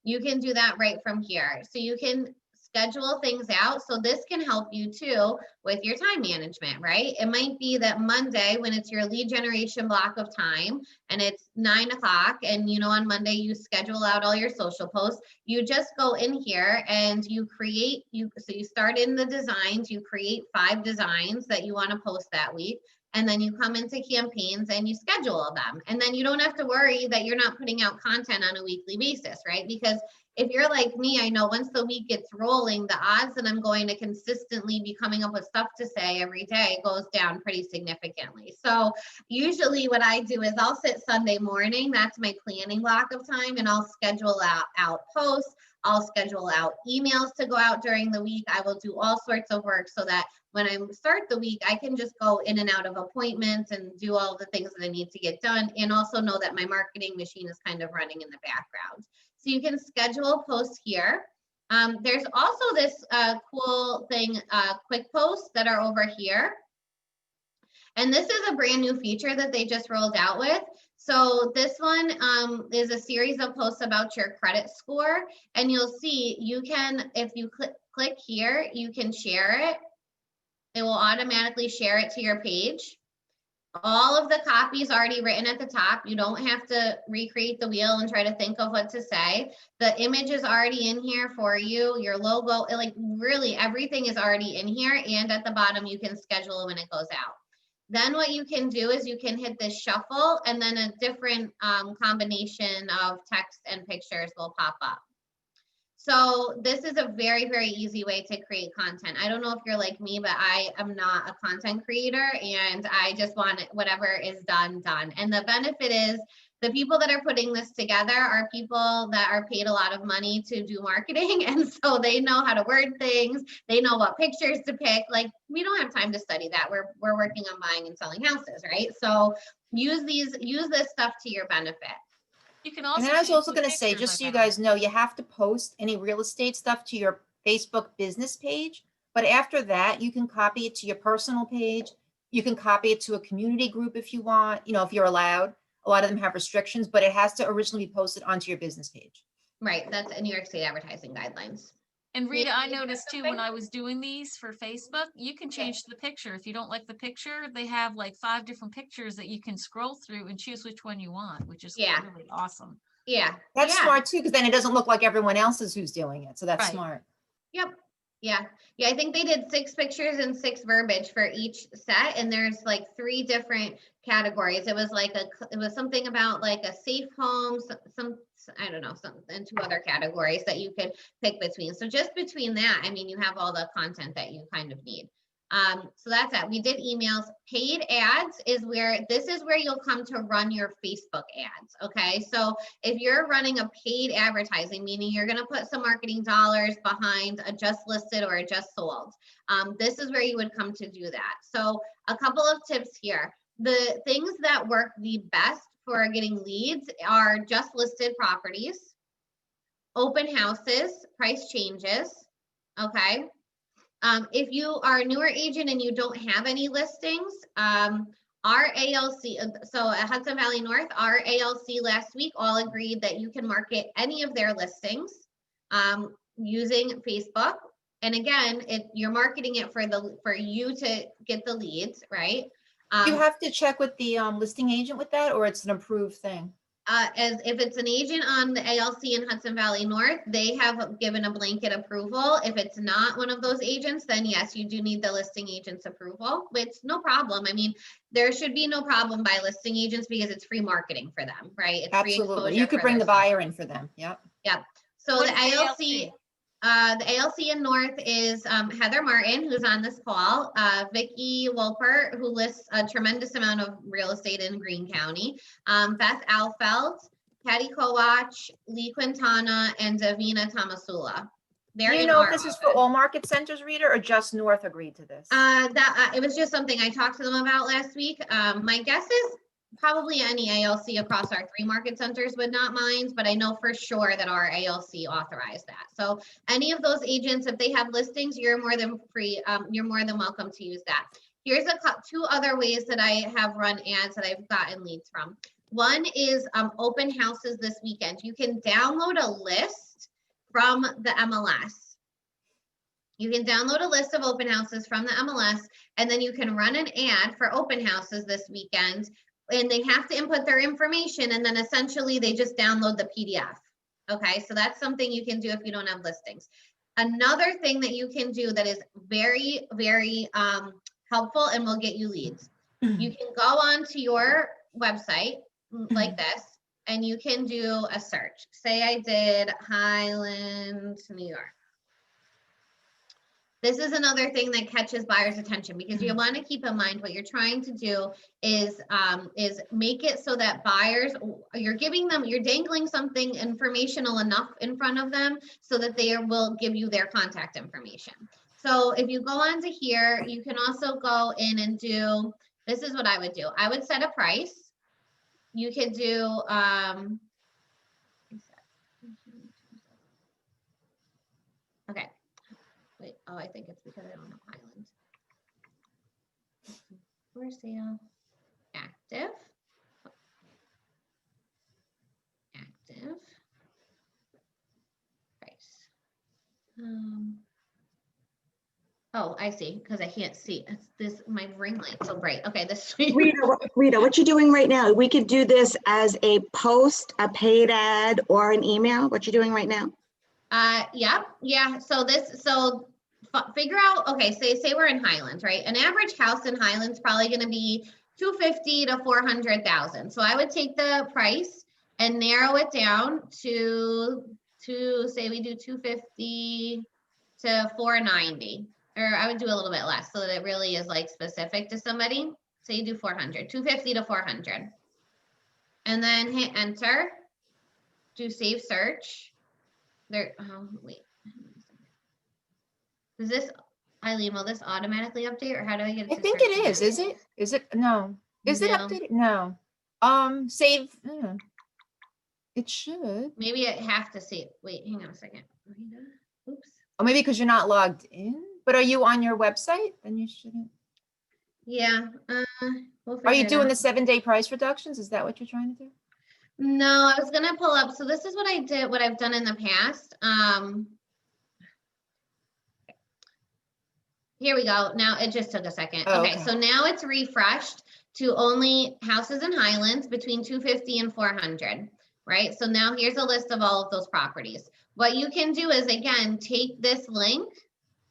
You can do that right from here. So you can schedule things out. So this can help you too with your time management, right? It might be that Monday, when it's your lead generation block of time and it's 9 o'clock, and you know, on Monday you schedule out all your social posts, you just go in here and you create, so you start in the designs, you create 5 designs that you want to post that week. And then you come into campaigns and you schedule them. And then you don't have to worry that you're not putting out content on a weekly basis, right? Because if you're like me, I know once the week gets rolling, the odds that I'm going to consistently be coming up with stuff to say every day goes down pretty significantly. So usually what I do is I'll sit Sunday morning, that's my planning block of time, and I'll schedule out posts. I'll schedule out emails to go out during the week. I will do all sorts of work so that when I start the week, I can just go in and out of appointments and do all the things that I need to get done, and also know that my marketing machine is kind of running in the background. So you can schedule posts here. There's also this cool thing, quick posts that are over here. And this is a brand new feature that they just rolled out with. So this one is a series of posts about your credit score. And you'll see you can, if you click here, you can share it. It will automatically share it to your page. All of the copy is already written at the top. You don't have to recreate the wheel and try to think of what to say. The image is already in here for you. Your logo, like really everything is already in here. And at the bottom, you can schedule when it goes out. Then what you can do is you can hit this shuffle, and then a different combination of text and pictures will pop up. So this is a very, very easy way to create content. I don't know if you're like me, but I am not a content creator, and I just want whatever is done. And the benefit is the people that are putting this together are people that are paid a lot of money to do marketing. And so they know how to word things. They know what pictures to pick. Like, we don't have time to study that. We're working on buying and selling houses, right? So use this stuff to your benefit. You can also. And then I was change also the going to say, pictures, just so I you found. guys know, you have to post any real estate stuff to your Facebook business page. But after that, you can copy it to your personal page. You can copy it to a community group if you want, you know, if you're allowed. A lot of them have restrictions, but it has to originally be posted onto your business page. Right, that's New York State advertising guidelines. And Rita, I noticed too, when I was doing these for Facebook, you can change the picture. If you don't like the picture, they have like 5 different pictures that you can scroll through and choose which one you want, which is really awesome. Yeah. That's smart too, because then it doesn't look like everyone else's who's doing it. So that's Right. smart. Yep. Yeah. I think they did 6 pictures and 6 verbiage for each set, and there's like 3 different categories. It was like it was something about like a safe home, some I don't know, and 2 other categories that you could pick between. So just between that, I mean, you have all the content that you kind of need. So that's that. We did emails. Paid ads is where you'll come to run your Facebook ads. Okay. So if you're running a paid advertising, meaning you're going to put some marketing dollars behind a just listed or a just sold, this is where you would come to do that. So a couple of tips here. The things that work the best for getting leads are just listed properties, open houses, price changes. Okay. If you are a newer agent and you don't have any listings, our ALC, so at Hudson Valley North, our ALC last week all agreed that you can market any of their listings using Facebook. And again, you're marketing it for you to get the leads, right? You have to check with the listing agent with that, or it's an approved thing? As if it's an agent on the ALC in Hudson Valley North, they have given a blanket approval. If it's not one of those agents, then yes, you do need the listing agent's approval, which no problem. I mean, there should be no problem by listing agents because it's free marketing for them, right? It's free Absolutely. exposure You could for bring their the buyer sellers. in for them. Yep. Yep. So What the is ALC, the ALC in North is Heather Martin, who's on this call, Vicki Wolpert, who lists a tremendous amount of real estate in Greene County, Beth Alfeld, Patty Kowach, Lee Quintana, and Davina Tomasula. Do you know if this is for all market centers, Rita, or just North agreed to this? It was just something I talked to them about last week. My guess is probably any ALC across our 3 market centers would not mind, but I know for sure that our ALC authorized that. So any of those agents, if they have listings, you're more than welcome to use that. Here's 2 other ways that I have run ads that I've gotten leads from. One is open houses this weekend. You can download a list from the MLS. You can download a list of open houses from the MLS, and then you can run an ad for open houses this weekend. And they have to input their information, and then essentially they just download the PDF. Okay, so that's something you can do if you don't have listings. Another thing that you can do that is very, very helpful and will get you leads. You can go onto your website like this, and you can do a search. Say I did Highland, New York. This is another thing that catches buyers' attention, because you want to keep in mind what you're trying to do is make it so that buyers, you're dangling something informational enough in front of them so that they will give you their contact information. So if you go onto here, you can also go in and do, this is what I would do. I would set a price. You could do, okay. Wait, oh, I think it's because I don't know Highland. For sale, active, price. Oh, I see, because I can't see. It's this, my ring light's so bright. Okay, this. Rita, what you doing right now? We could do this as a post, a paid ad, or an email. What you doing right now? Yeah. So figure out, okay, say we're in Highlands, right? An average house in Highlands probably going to be 250 to 400,000. So I would take the price and narrow it down to say we do 250 to 490, or I would do a little bit less so that it really is like specific to somebody. So you do 400, 250 to 400, and then hit enter, do save search. There, wait. Does this, Eileen, will this automatically update, or how do I get it? I think it is. Is it? Is it? No. Is it updated? No. Save. It should. Maybe I have to see. Wait, hang on a second. Oops. Or maybe because you're not logged in. But are you on your website? Then you shouldn't. Yeah. Are you doing the 7-day price reductions? Is that what you're trying to do? No, I was gonna pull up. So this is what I did. What I've done in the past. Here we go. Now it just took a second. Oh, okay, so now it's refreshed to only houses in Highlands between 250 and 400, right? So now here's a list of all of those properties. What you can do is, again, take this link,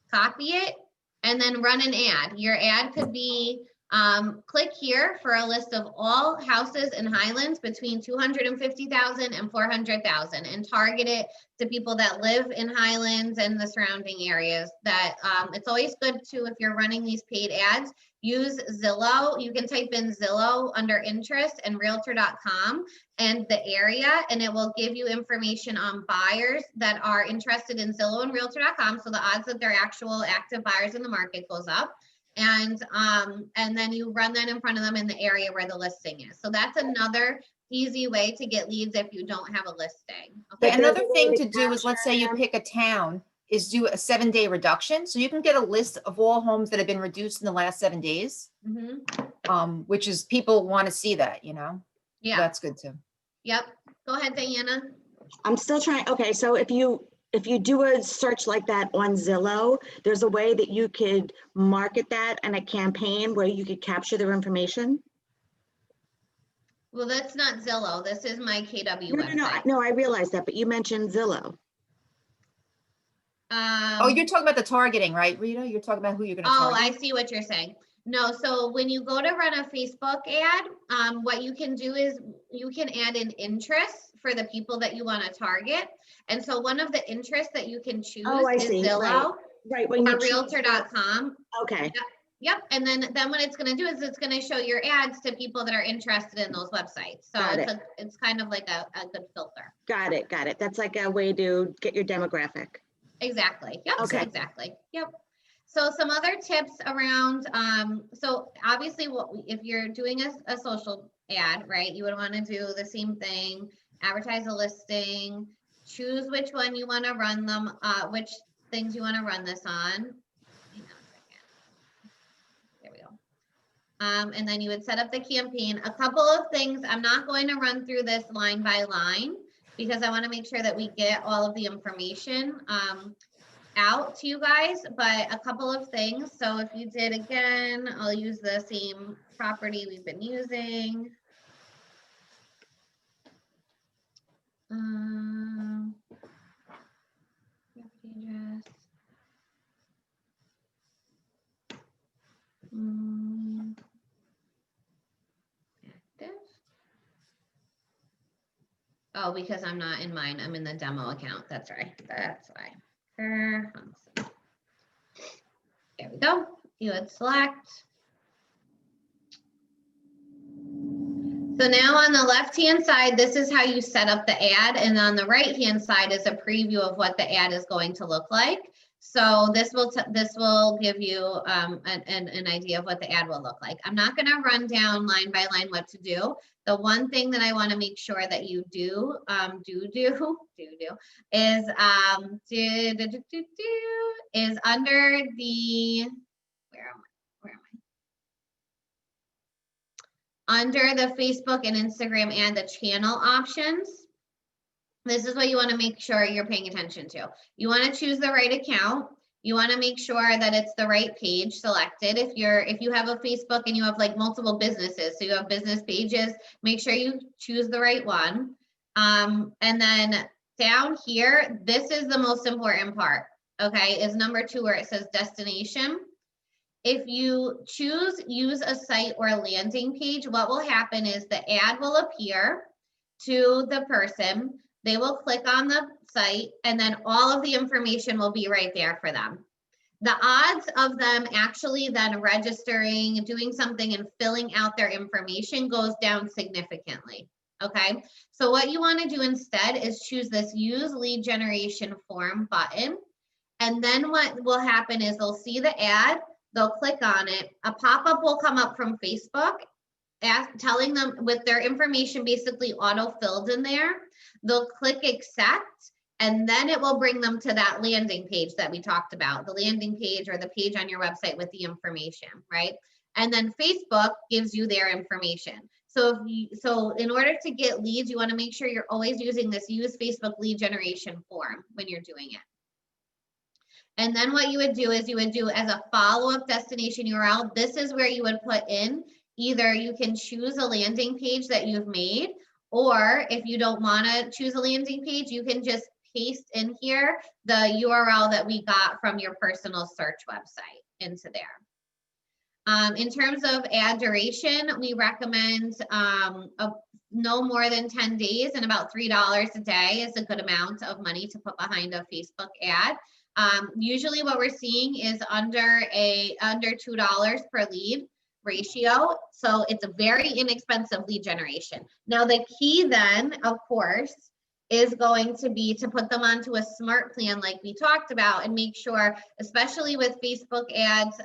copy it, and then run an ad. Your ad could be, click here for a list of all houses in Highlands between 250,000 and 400,000, and target it to people that live in Highlands and the surrounding areas. That it's always good to, if you're running these paid ads, use Zillow. You can type in Zillow under interest and realtor.com and the area, and it will give you information on buyers that are interested in Zillow and realtor.com. So the odds that they're actual active buyers in the market goes up. And then you run that in front of them in the area where the listing is. So that's another easy way to get leads if you don't have a listing. Okay. Another thing to do is, let's say you pick a town, is do a 7-day reduction. So you can get a list of all homes that have been reduced in the last 7 days. Which is, people want to see that, you know? Yeah. So that's good too. Yep. Go ahead, Diana. I'm still trying. Okay, so if you do a search like that on Zillow, there's a way that you could market that in a campaign where you could capture their information. Well, that's not Zillow. This is my KW website. No, I realize that, but you mentioned Zillow. Oh, you're talking about the targeting, right, Rita? You're talking about who you're going to target. Oh, I see what you're saying. No, so when you go to run a Facebook ad, what you can do is you can add an interest for the people that you want to target. And so one of the interests that you can choose is Zillow, right. Or realtor.com. Okay. Yep. And then what it's going to do is it's going to show your ads to people that are interested in those websites. So it's kind of like a good filter. Got it. That's like a way to get your demographic. Exactly. Yep. Okay. Exactly. Yep. So some other tips around, so obviously if you're doing a social ad, right, you would want to do the same thing, advertise a listing, choose which one you want to run them, which things you want to run this on. Hang on a second. There we go. And then you would set up the campaign. A couple of things, I'm not going to run through this line by line because I want to make sure that we get all of the information. out to you guys, but a couple of things. So if you did again, I'll use the same property we've been using. Property address. Active. Oh, because I'm not in mine. I'm in the demo account. That's right. That's why. There we go. You would select. So now on the left-hand side, this is how you set up the ad. And on the right-hand side is a preview of what the ad is going to look like. So this will give you an idea of what the ad will look like. I'm not going to run down line by line what to do. The one thing that I want to make sure that you do is under the, where am I? Under the Facebook and Instagram and the channel options. This is what you want to make sure you're paying attention to. You want to choose the right account. You want to make sure that it's the right page selected. If you have a Facebook and you have like multiple businesses, so you have business pages, make sure you choose the right one. And then down here, this is the most important part, okay, is number 2 where it says destination. If you choose use a site or a landing page, what will happen is the ad will appear to the person. They will click on the site and then all of the information will be right there for them. The odds of them actually then registering, doing something and filling out their information goes down significantly. Okay, so what you want to do instead is choose this use lead generation form button. And then what will happen is they'll see the ad, they'll click on it, a pop-up will come up from Facebook telling them with their information basically auto-filled in there. They'll click accept, and then it will bring them to that landing page that we talked about, the landing page or the page on your website with the information, right? And then Facebook gives you their information. So in order to get leads, you want to make sure you're always using this use Facebook lead generation form when you're doing it. And then what you would do is you would do as a follow-up destination URL, this is where you would put in, either you can choose a landing page that you've made, or if you don't want to choose a landing page, you can just paste in here the URL that we got from your personal search website into there. In terms of ad duration, we recommend no more than 10 days and about $3 a day is a good amount of money to put behind a Facebook ad. Usually what we're seeing is under $2 per lead ratio. So it's a very inexpensive lead generation. Now the key then, of course, is going to be to put them onto a smart plan like we talked about and make sure, especially with Facebook ads,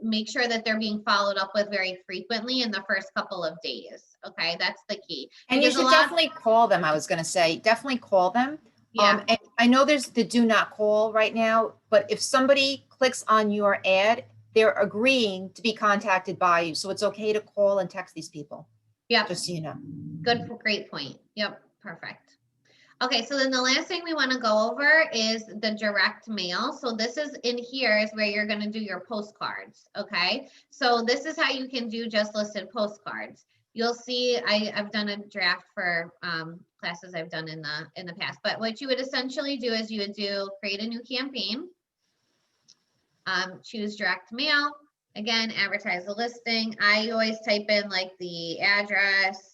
make sure that they're being followed up with very frequently in the first couple of days. Okay, that's the key. And you should definitely call them. I was going to say, definitely call them. Yeah. And I know there's the do not call right now, but if somebody clicks on your ad, they're agreeing to be contacted by you. So it's okay to call and text these people. Yeah. Just so you know. Good, great point. Yep, perfect. Okay, so then the last thing we want to go over is the direct mail. So this is in here is where you're going to do your postcards. Okay, so this is how you can do just listed postcards. You'll see I've done a draft for classes I've done in the past, but what you would essentially do is you would create a new campaign, choose direct mail, again, advertise the listing. I always type in like the address,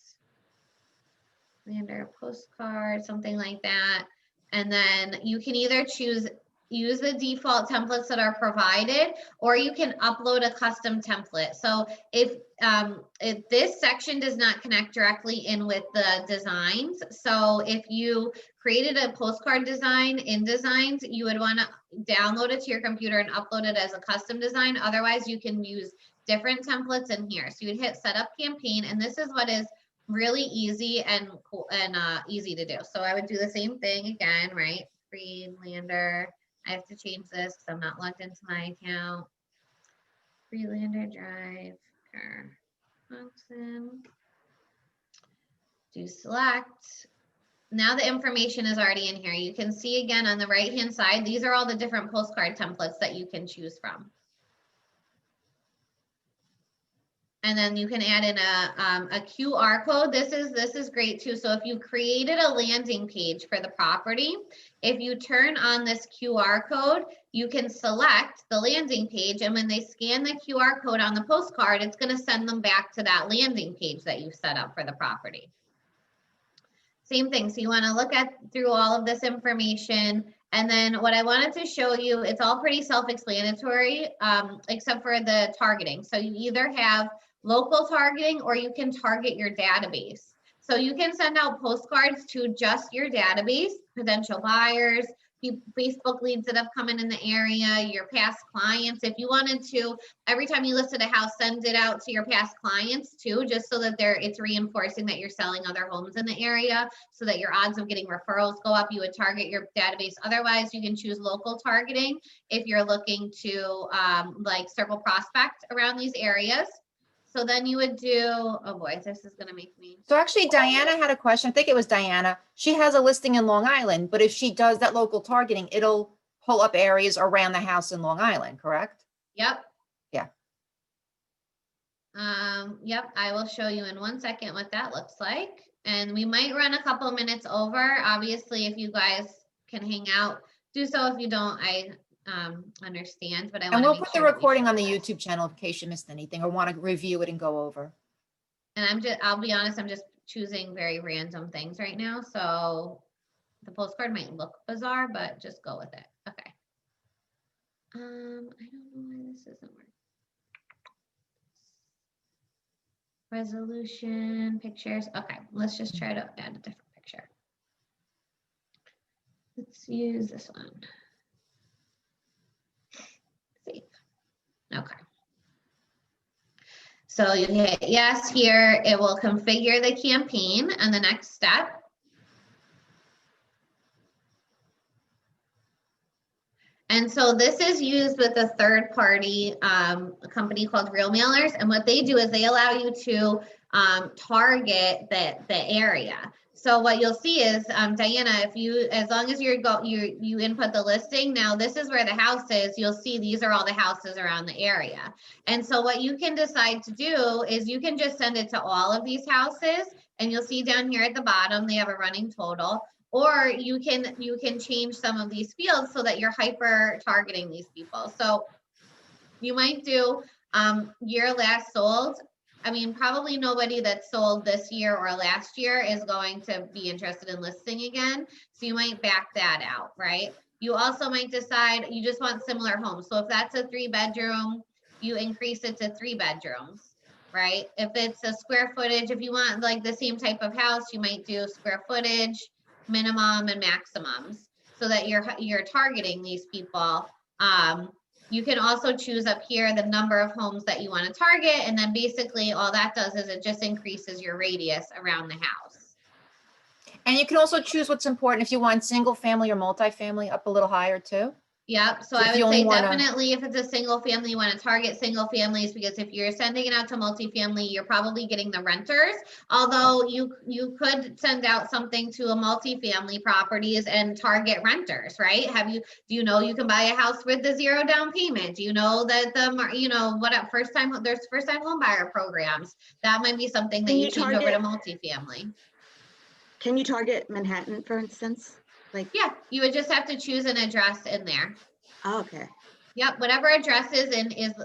Lander postcard, something like that. And then you can either use the default templates that are provided, or you can upload a custom template. So if this section does not connect directly in with the designs, so if you created a postcard design in Designs, you would want to download it to your computer and upload it as a custom design. Otherwise, you can use different templates in here. So you would hit setup campaign, and this is what is really easy and cool and easy to do. So I would do the same thing again, right? Freelander. I have to change this because I'm not logged into my account. Freelander Drive, function. Do select. Now the information is already in here. You can see again on the right-hand side, these are all the different postcard templates that you can choose from. And then you can add in a QR code. This is great too. So if you created a landing page for the property, if you turn on this QR code, you can select the landing page, and when they scan the QR code on the postcard, it's going to send them back to that landing page that you've set up for the property. Same thing. So you want to look through all of this information. And then what I wanted to show you, it's all pretty self-explanatory, except for the targeting. So you either have local targeting or you can target your database. So you can send out postcards to just your database, potential buyers, Facebook leads that have come in the area, your past clients. If you wanted to, every time you listed a house, send it out to your past clients too, just so that it's reinforcing that you're selling other homes in the area, so that your odds of getting referrals go up. You would target your database. Otherwise, you can choose local targeting if you're looking to like circle prospect around these areas. So then you would do, oh boy, this is gonna make me. So actually Diana had a question. I think it was Diana. She has a listing in Long Island, but if she does that local targeting, it'll pull up areas around the house in Long Island, correct? Yep. Yeah. Yep, I will show you in 1 second what that looks like. And we might run a couple minutes over. Obviously, if you guys can hang out, do so. If you don't, I understand, but I want to And we'll make put sure the that we recording show on the this. YouTube channel in case you missed anything or want to review it and go over. And I'll be honest, I'm just choosing very random things right now. So the postcard might look bizarre, but just go with it. Okay. I don't know why this isn't working. Resolution, pictures. Okay, let's just try to add a different picture. Let's use this one. Save. Okay. So you hit yes here. It will configure the campaign and the next step. And so this is used with a third party company called Real Mailers. And what they do is they allow you to target the area. So what you'll see is, Diana, as long as you input the listing, now this is where the house is, you'll see these are all the houses around the area. And so what you can decide to do is you can just send it to all of these houses, and you'll see down here at the bottom, they have a running total. Or you can change some of these fields so that you're hyper targeting these people. So you might do year last sold. I mean, probably nobody that sold this year or last year is going to be interested in listing again. So you might back that out, right? You also might decide you just want similar homes. So if that's a 3-bedroom, you increase it to 3 bedrooms, right? If it's a square footage, if you want like the same type of house, you might do square footage, minimum and maximums, so that you're targeting these people. You can also choose up here the number of homes that you want to target, and then basically all that does is it just increases your radius around the house. And you can also choose what's important if you want single family or multifamily up a little higher too. Yep. So I would say definitely if it's a single family, you want to target single families, because if you're sending it out to multifamily, you're probably getting the renters. Although you could send out something to a multifamily properties and target renters, right? Do you know you can buy a house with the 0 down payment? Do you know that there's first time home buyer programs? That might be something that you change over to multifamily. Can you target Manhattan, for instance? Yeah, you would just have to choose an address in there. Oh, okay. Yep, whatever address is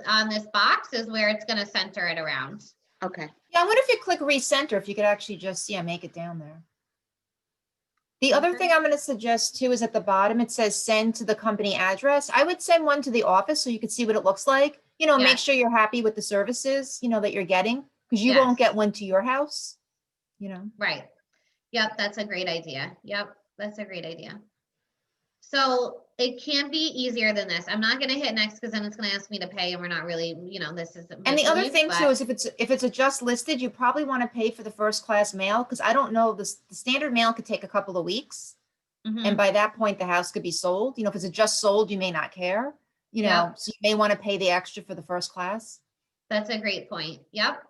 on this box is where it's going to center it around. Okay. Yeah, I wonder if you click recenter, if you could actually just, make it down there. The other thing I'm going to suggest too is at the bottom, it says send to the company address. I would send one to the office so you could see what it looks like. Make sure you're happy with the services, that you're getting, because you won't get one to your house, Right. Yep, that's a great idea. Yep, that's a great idea. So it can be easier than this. I'm not going to hit next because then it's going to ask me to pay, and we're not really, this is. And the other thing too is if it's a just listed, you probably want to pay for the first class mail, because I don't know, the standard mail could take a couple of weeks, and by that point the house could be sold. If it's a just sold, you may not care. So you may want to pay the extra for the first class. That's a great point. Yep.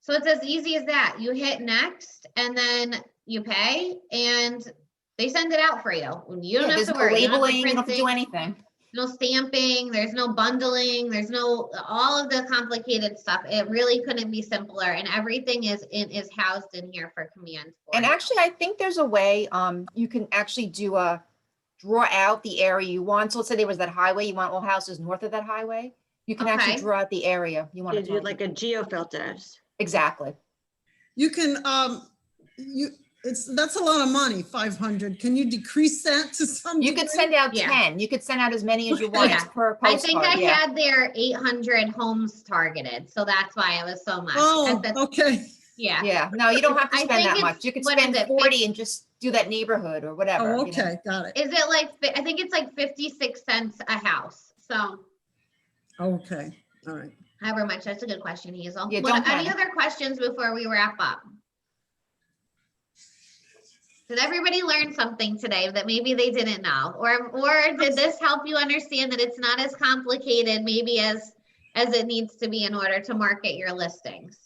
So it's as easy as that. You hit next, and then you pay, and they send it out for you. You don't Yeah, have there's to no worry. You don't have to labeling, you don't have to do printing, anything. no stamping, there's no bundling, there's no, all of the complicated stuff. It really couldn't be simpler, and everything is housed in here for command. For And you. actually, I think there's a way, you can actually draw out the area you want. So let's say there was that highway, you want all houses north of that highway. You can actually Okay. draw out the area you want You to do target. like a geofilters. Exactly. You can, that's a lot of money, 500. Can you decrease that to some You could degree? send out Yeah. 10. You could send out as many as you Okay. want Yeah. per I think postcard. I Yeah. had their 800 homes targeted, so that's why it was so much. Oh, At the- okay. yeah. Yeah. No, you don't have to I spend think that it's- much. You could what is spend it, 40 and just do that neighborhood or whatever. Oh, you know? okay, got it. Is it like, I think it's like 56 cents a house. So Okay, all right. however much, that's a good question, Hazel. Yeah, What, don't any panic. other questions before we wrap up? Did everybody learn something today that maybe they didn't know? Or did this help you understand that it's not as complicated maybe as it needs to be in order to market your listings?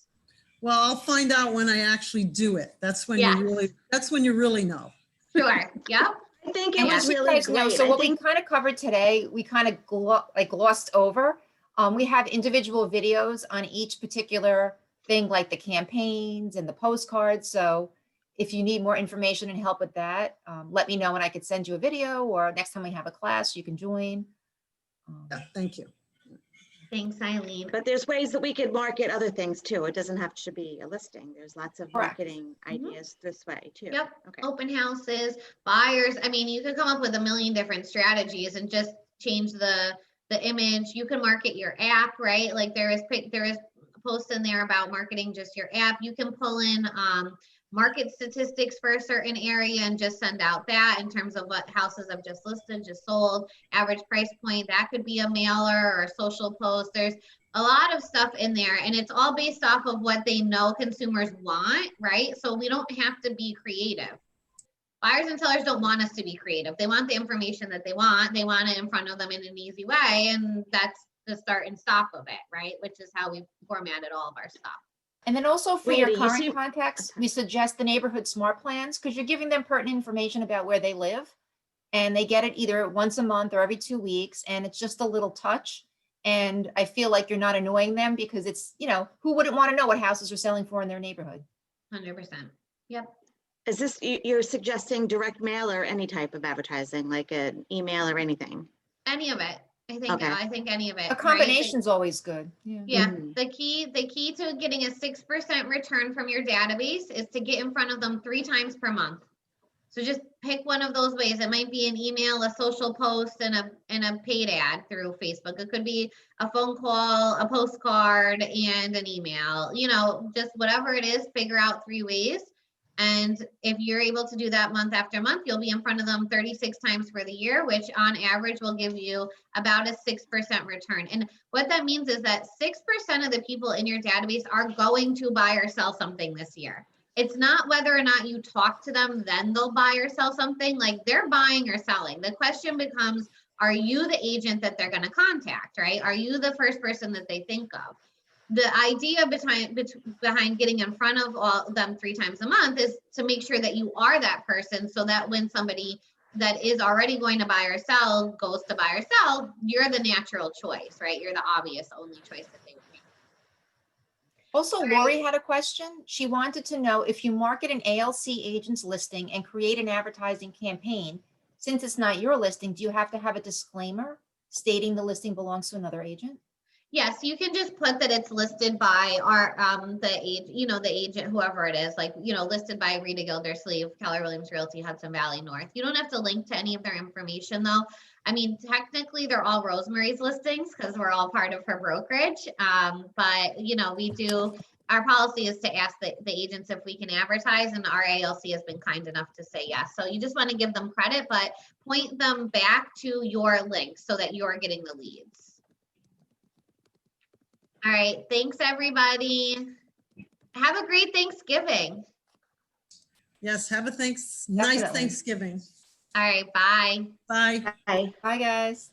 Well, I'll find out when I actually do it. That's when Yes. you really know. Sure, yep. I think it And was just so you really guys know, great. so I what we think, kind of covered today, we kind of glossed over. We have individual videos on each particular thing, like the campaigns and the postcards. So if you need more information and help with that, let me know and I could send you a video, or next time we have a class, you can join. Yeah, thank you. Thanks, Eileen. but there's ways that we could market other things too. It doesn't have to be a listing. There's lots of Correct. marketing ideas this way too. Yep. Okay. Open houses, buyers. I mean, you could come up with a million different strategies and just change the image. You can market your app, right? Like there is posts in there about marketing just your app. You can pull in market statistics for a certain area and just send out that in terms of what houses have just listed, just sold, average price point. That could be a mailer or a social post. There's a lot of stuff in there, and it's all based off of what they know consumers want, right? So we don't have to be creative. Buyers and sellers don't want us to be creative. They want the information that they want. They want it in front of them in an easy way, and that's the start and stop of it, right? Which is how we formatted all of our stuff. And then also for your Rita, you current see- contacts, okay. we suggest the neighborhood smart plans because you're giving them pertinent information about where they live. And they get it either once a month or every 2 weeks. And it's just a little touch. And I feel like you're not annoying them because it's, who wouldn't want to know what houses are selling for in their neighborhood? 100%. Yep. Is this, you're suggesting direct mail or any type of advertising, like an email or anything? Any of it. Okay. I think any of it. A right? combination's always good. Yeah. Yeah, Mhm. the key to getting a 6% return from your database is to get in front of them 3 times per month. So just pick one of those ways. It might be an email, a social post, and a paid ad through Facebook. It could be a phone call, a postcard, and an email. Just whatever it is, figure out 3 ways. And if you're able to do that month after month, you'll be in front of them 36 times for the year, which on average will give you about a 6% return. And what that means is that 6% of the people in your database are going to buy or sell something this year. It's not whether or not you talk to them, then they'll buy or sell something. Like they're buying or selling. The question becomes, are you the agent that they're going to contact, right? Are you the first person that they think of? The idea behind getting in front of all of them 3 times a month is to make sure that you are that person, so that when somebody that is already going to buy or sell goes to buy or sell, you're the natural choice, right? You're the obvious only choice that they would make. Also, Right. Lori had a question. She wanted to know if you market an ALC agent's listing and create an advertising campaign, since it's not your listing, do you have to have a disclaimer stating the listing belongs to another agent? Yes, you can just put that it's listed by our the agent, whoever it is, like, listed by Rita Gildersleeve, Keller Williams Realty, Hudson Valley North. You don't have to link to any of their information though. I mean, technically they're all Rosemary's listings because we're all part of her brokerage. But we do, our policy is to ask the agents if we can advertise, and our ALC has been kind enough to say yes. So you just want to give them credit, but point them back to your links so that you're getting the leads. All right. Thanks, everybody. Have a great Thanksgiving. Yes, have a nice Definitely. Thanksgiving. All right. Bye. Bye. Hi. Bye, guys.